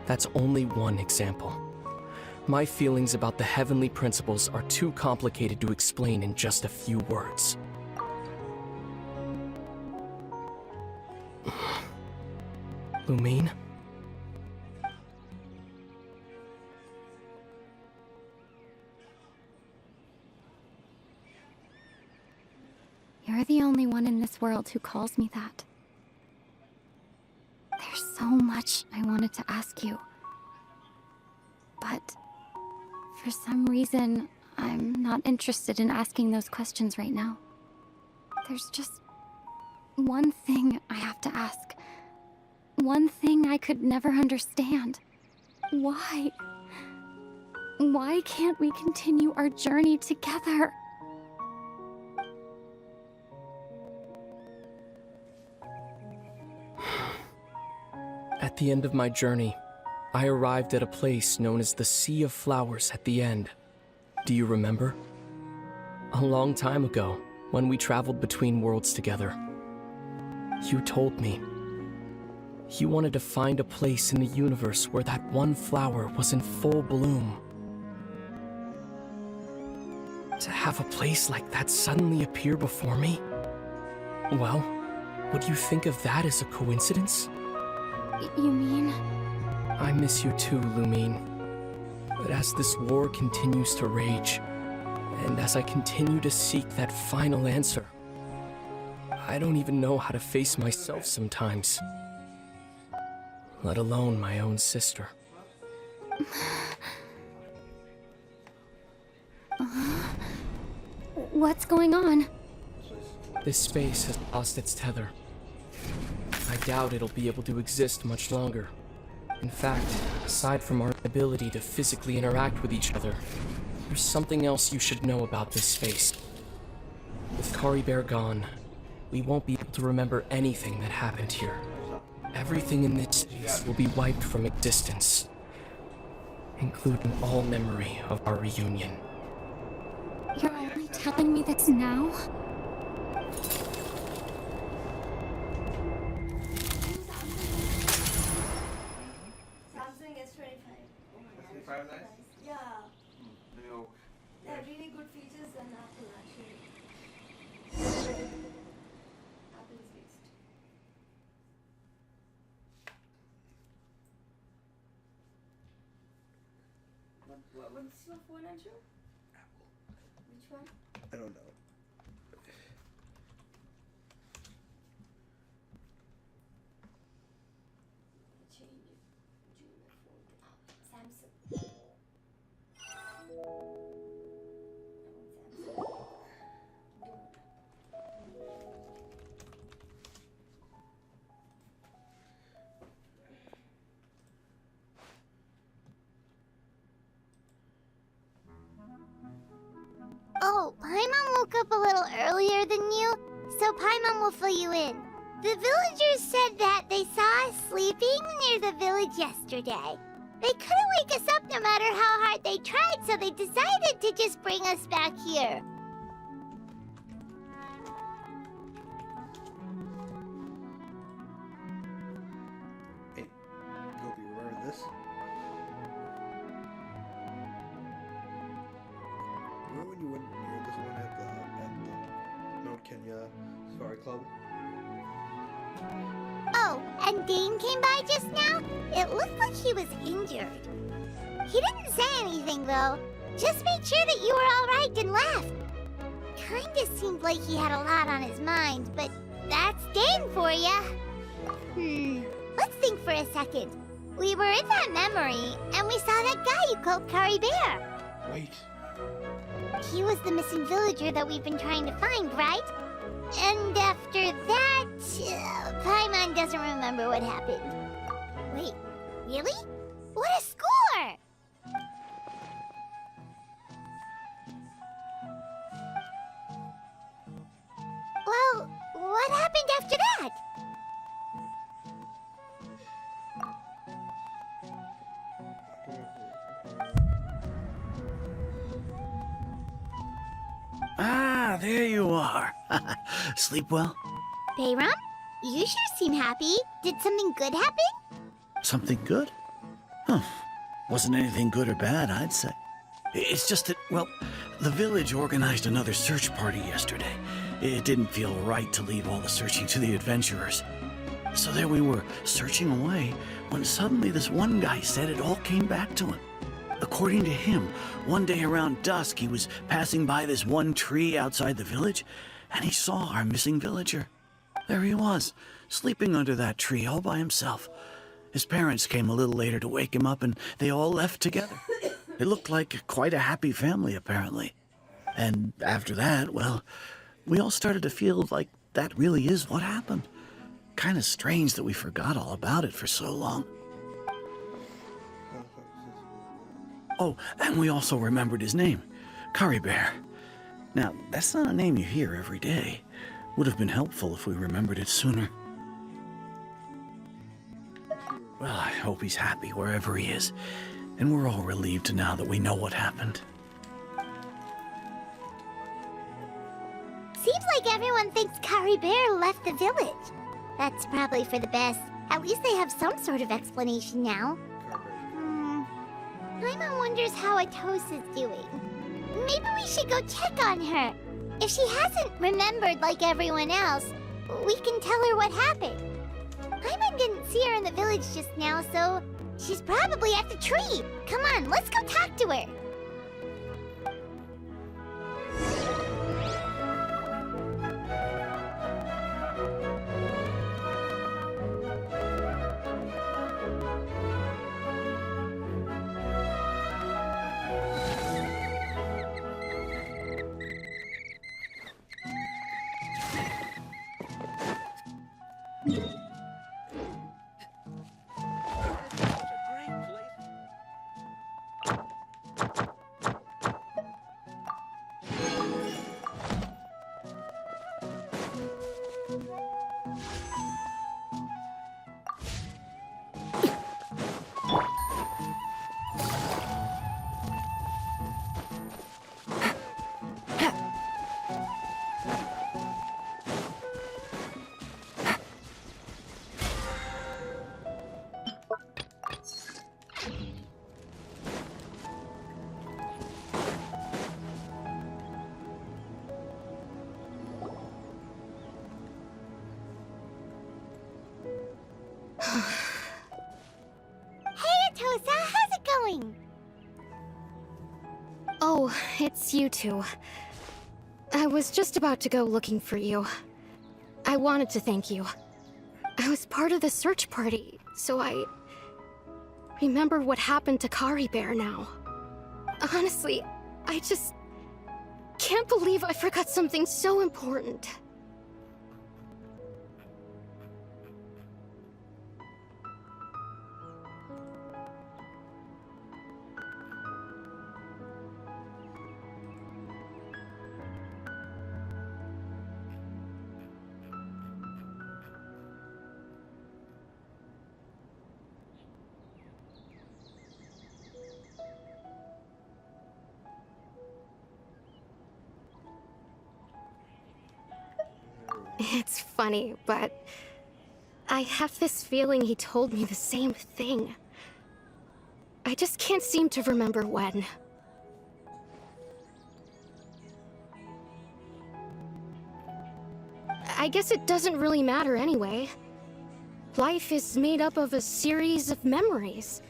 that's only one example. My feelings about the Heavenly Principles are too complicated to explain in just a few words. Lumine? You're the only one in this world who calls me that. There's so much I wanted to ask you. But for some reason, I'm not interested in asking those questions right now. There's just one thing I have to ask. One thing I could never understand. Why? Why can't we continue our journey together? At the end of my journey, I arrived at a place known as the Sea of Flowers at the end. Do you remember? A long time ago, when we traveled between worlds together, you told me you wanted to find a place in the universe where that one flower was in full bloom. To have a place like that suddenly appear before me? Well, would you think of that as a coincidence? You mean? I miss you too, Lumine. But as this war continues to rage, and as I continue to seek that final answer, I don't even know how to face myself sometimes. Let alone my own sister. What's going on? This space has lost its tether. I doubt it'll be able to exist much longer. In fact, aside from our ability to physically interact with each other, there's something else you should know about this space. With Caribert gone, we won't be able to remember anything that happened here. Everything in this space will be wiped from existence, including all memory of our reunion. You're only telling me this now? What's your phone, Andrew? Which one? I don't know. Change it to my phone. Samsung. Oh, Paimon woke up a little earlier than you, so Paimon will fill you in. The villagers said that they saw us sleeping near the village yesterday. They couldn't wake us up no matter how hard they tried, so they decided to just bring us back here. Hey, hope you remember this. Remember when you went near this one at Kenya Safari Club. Oh, and Dane came by just now? It looked like he was injured. He didn't say anything, though. Just made sure that you were alright and left. Kinda seemed like he had a lot on his mind, but that's Dane for ya. Let's think for a second. We were in that memory, and we saw that guy you called Curry Bear. Wait. He was the missing villager that we've been trying to find, right? And after that, Paimon doesn't remember what happened. Wait, really? What a score! Well, what happened after that? Ah, there you are. Sleep well? Bayram, you sure seem happy. Did something good happen? Something good? Huh. Wasn't anything good or bad, I'd say. It's just that, well, the village organized another search party yesterday. It didn't feel right to leave all the searching to the adventurers. So there we were, searching away, when suddenly this one guy said it all came back to him. According to him, one day around dusk he was passing by this one tree outside the village, and he saw our missing villager. There he was, sleeping under that tree all by himself. His parents came a little later to wake him up, and they all left together. It looked like quite a happy family, apparently. And after that, well, we all started to feel like that really is what happened. Kind of strange that we forgot all about it for so long. Oh, and we also remembered his name, Curry Bear. Now, that's not a name you hear every day. Would have been helpful if we remembered it sooner. Well, I hope he's happy wherever he is, and we're all relieved now that we know what happened. Seems like everyone thinks Curry Bear left the village. That's probably for the best. At least they have some sort of explanation now. Paimon wonders how Atosa's doing. Maybe we should go check on her. If she hasn't remembered like everyone else, we can tell her what happened. Paimon didn't see her in the village just now, so she's probably at the tree. Come on, let's go talk to her. Hey, Atosa, how's it going? Oh, it's you two. I was just about to go looking for you. I wanted to thank you. I was part of the search party, so I remember what happened to Curry Bear now. Honestly, I just can't believe I forgot something so important. It's funny, but I have this feeling he told me the same thing. I just can't seem to remember when. I guess it doesn't really matter anyway. Life is made up of a series of memories.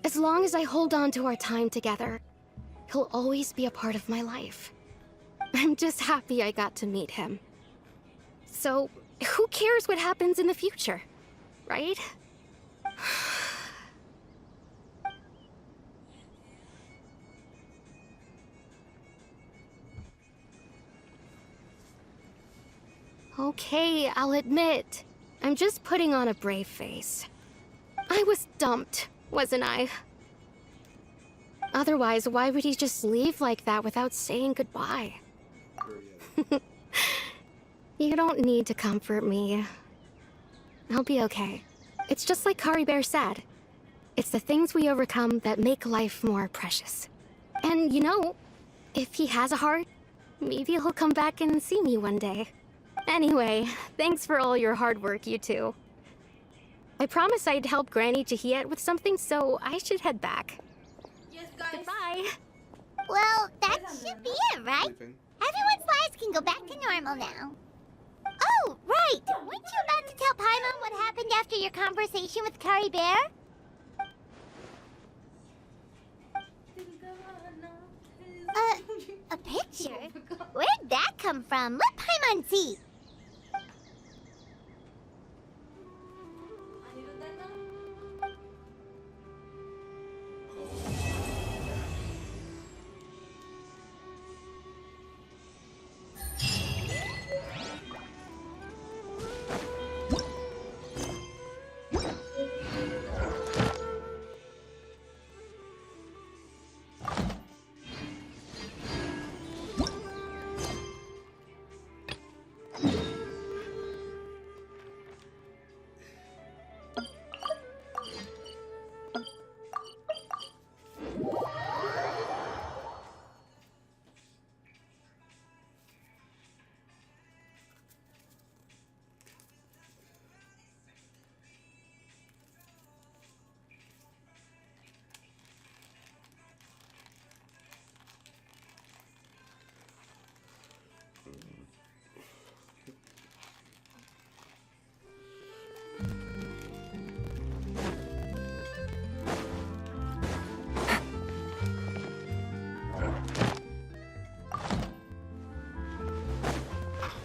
As long as I hold on to our time together, he'll always be a part of my life. I'm just happy I got to meet him. So, who cares what happens in the future, right? Okay, I'll admit, I'm just putting on a brave face. I was dumped, wasn't I? Otherwise, why would he just leave like that without saying goodbye? You don't need to comfort me. I'll be okay. It's just like Kari Bear said. It's the things we overcome that make life more precious. And you know, if he has a heart, maybe he'll come back and see me one day. Anyway, thanks for all your hard work, you two. I promised I'd help Granny Jahiet with something, so I should head back. Yes, guys. Goodbye. Well, that should be it, right? Everyone's lives can go back to normal now. Oh, right! Weren't you about to tell Paimon what happened after your conversation with Kari Bear? A picture? Where'd that come from? Let Paimon see!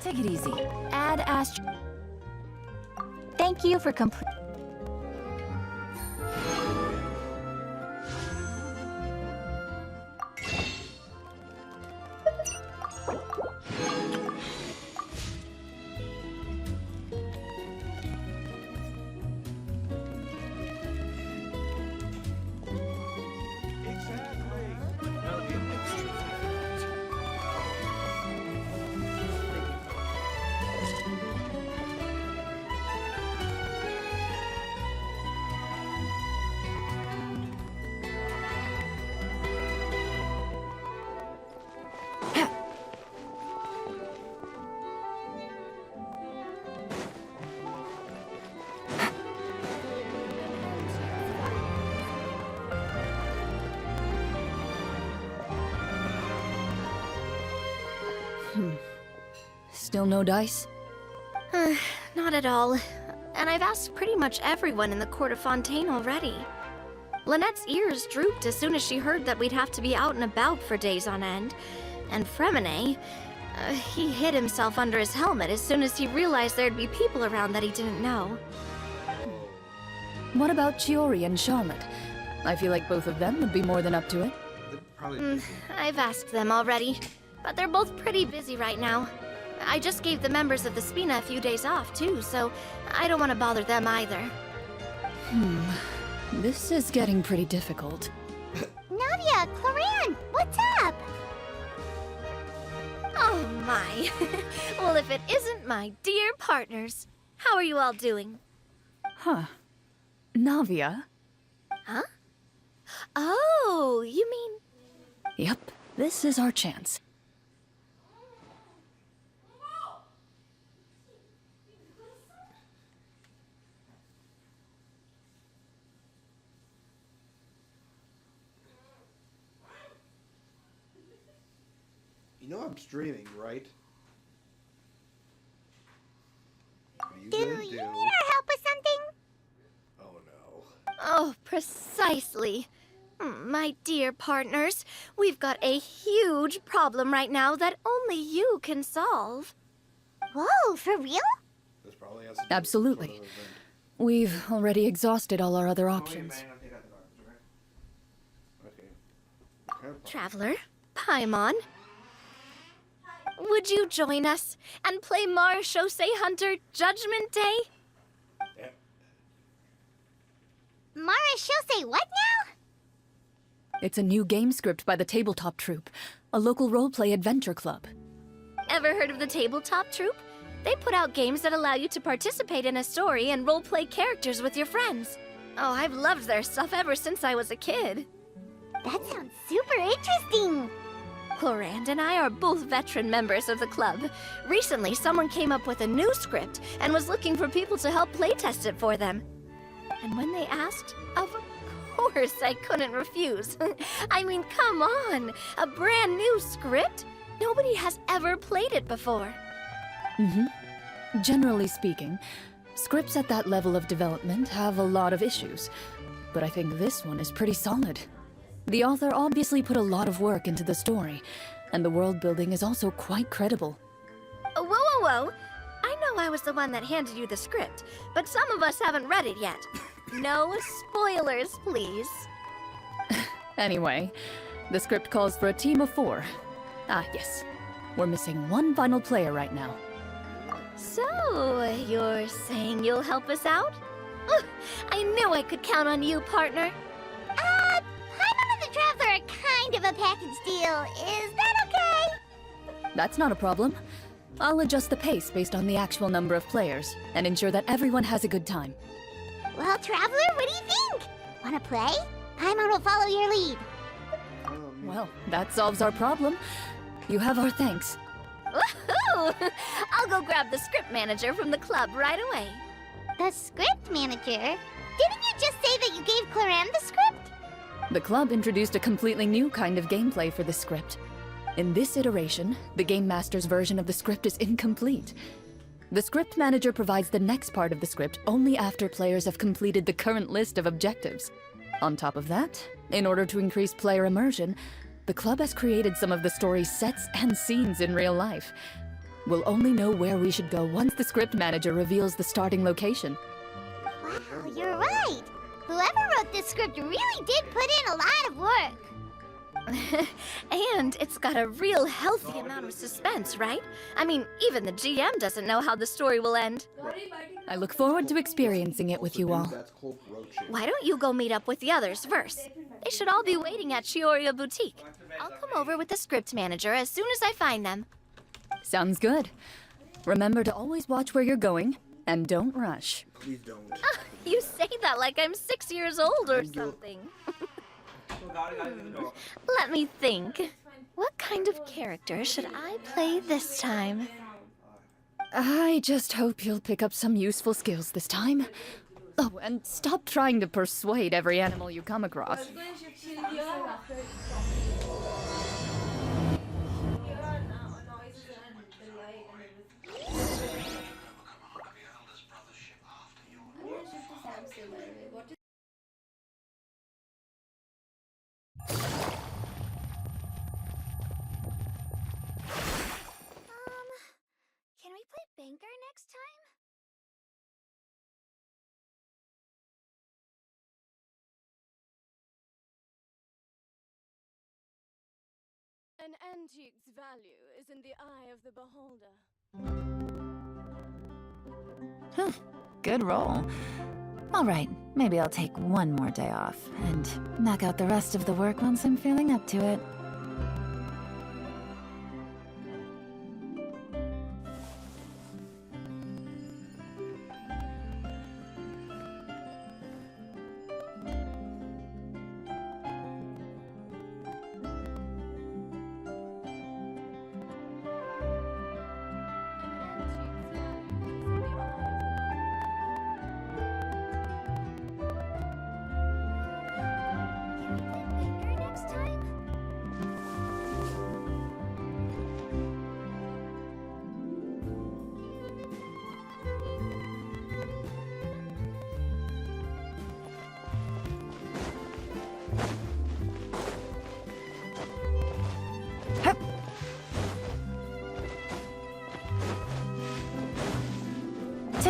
Take it easy. Add Ast. Thank you for complete. Still no dice? Not at all. And I've asked pretty much everyone in the court of Fontaine already. Lynette's ears drooped as soon as she heard that we'd have to be out and about for days on end. And Fremine, he hid himself under his helmet as soon as he realized there'd be people around that he didn't know. What about Chiori and Charlotte? I feel like both of them would be more than up to it. I've asked them already, but they're both pretty busy right now. I just gave the members of the Spina a few days off, too, so I don't want to bother them either. This is getting pretty difficult. Navia, Cloran, what's up? Oh my. Well, if it isn't my dear partners. How are you all doing? Huh. Navia? Huh? Oh, you mean... Yep, this is our chance. You know I'm streaming, right? Oh, precisely. My dear partners, we've got a huge problem right now that only you can solve. Whoa, for real? This probably has to do with Absolutely. some sort of event. We've already exhausted all our other options. Okay. Traveler, Paimon, would you join us and play Marechaussee Hunter Judgment Day? Marechaussee what now? It's a new game script by the Tabletop Troupe, a local roleplay adventure club. Ever heard of the Tabletop Troupe? They put out games that allow you to participate in a story and roleplay characters with your friends. Oh, I've loved their stuff ever since I was a kid. That sounds super interesting. Clorand and I are both veteran members of the club. Recently, someone came up with a new script and was looking for people to help playtest it for them. And when they asked, of course I couldn't refuse. I mean, come on! A brand new script? Nobody has ever played it before. Generally speaking, scripts at that level of development have a lot of issues, but I think this one is pretty solid. The author obviously put a lot of work into the story, and the world building is also quite credible. Whoa, whoa, whoa! I know I was the one that handed you the script, but some of us haven't read it yet. No spoilers, please. Anyway, the script calls for a team of 4. Ah, yes. We're missing one final player right now. So, you're saying you'll help us out? I knew I could count on you, partner. Paimon and the Traveler are kind of a package deal. Is that okay? That's not a problem. I'll adjust the pace based on the actual number of players, and ensure that everyone has a good time. Well, Traveler, what do you think? Wanna play? Paimon will follow your lead. Well, that solves our problem. You have our thanks. Woohoo! I'll go grab the script manager from the club right away. The script manager? Didn't you just say that you gave Clorand the script? The club introduced a completely new kind of gameplay for the script. In this iteration, the Game Master's version of the script is incomplete. The script manager provides the next part of the script only after players have completed the current list of objectives. On top of that, in order to increase player immersion, the club has created some of the story's sets and scenes in real life. We'll only know where we should go once the script manager reveals the starting location. Wow, you're right. Whoever wrote this script really did put in a lot of work. And it's got a real healthy amount of suspense, right? I mean, even the GM doesn't know how the story will end. I look forward to experiencing it with you all. Why don't you go meet up with the others first? They should all be waiting at Chioria Boutique. I'll come over with the script manager as soon as I find them. Sounds good. Remember to always watch where you're going, and don't rush. Please don't. You say that like I'm 6 years old or something. Let me think. What kind of character should I play this time? I just hope you'll pick up some useful skills this time. Oh, and stop trying to persuade every animal you come across. Can we play Banker next time? An antique's value is in the eye of the beholder. Good roll. Alright, maybe I'll take one more day off, and knock out the rest of the work once I'm feeling up to it.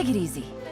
Take it easy.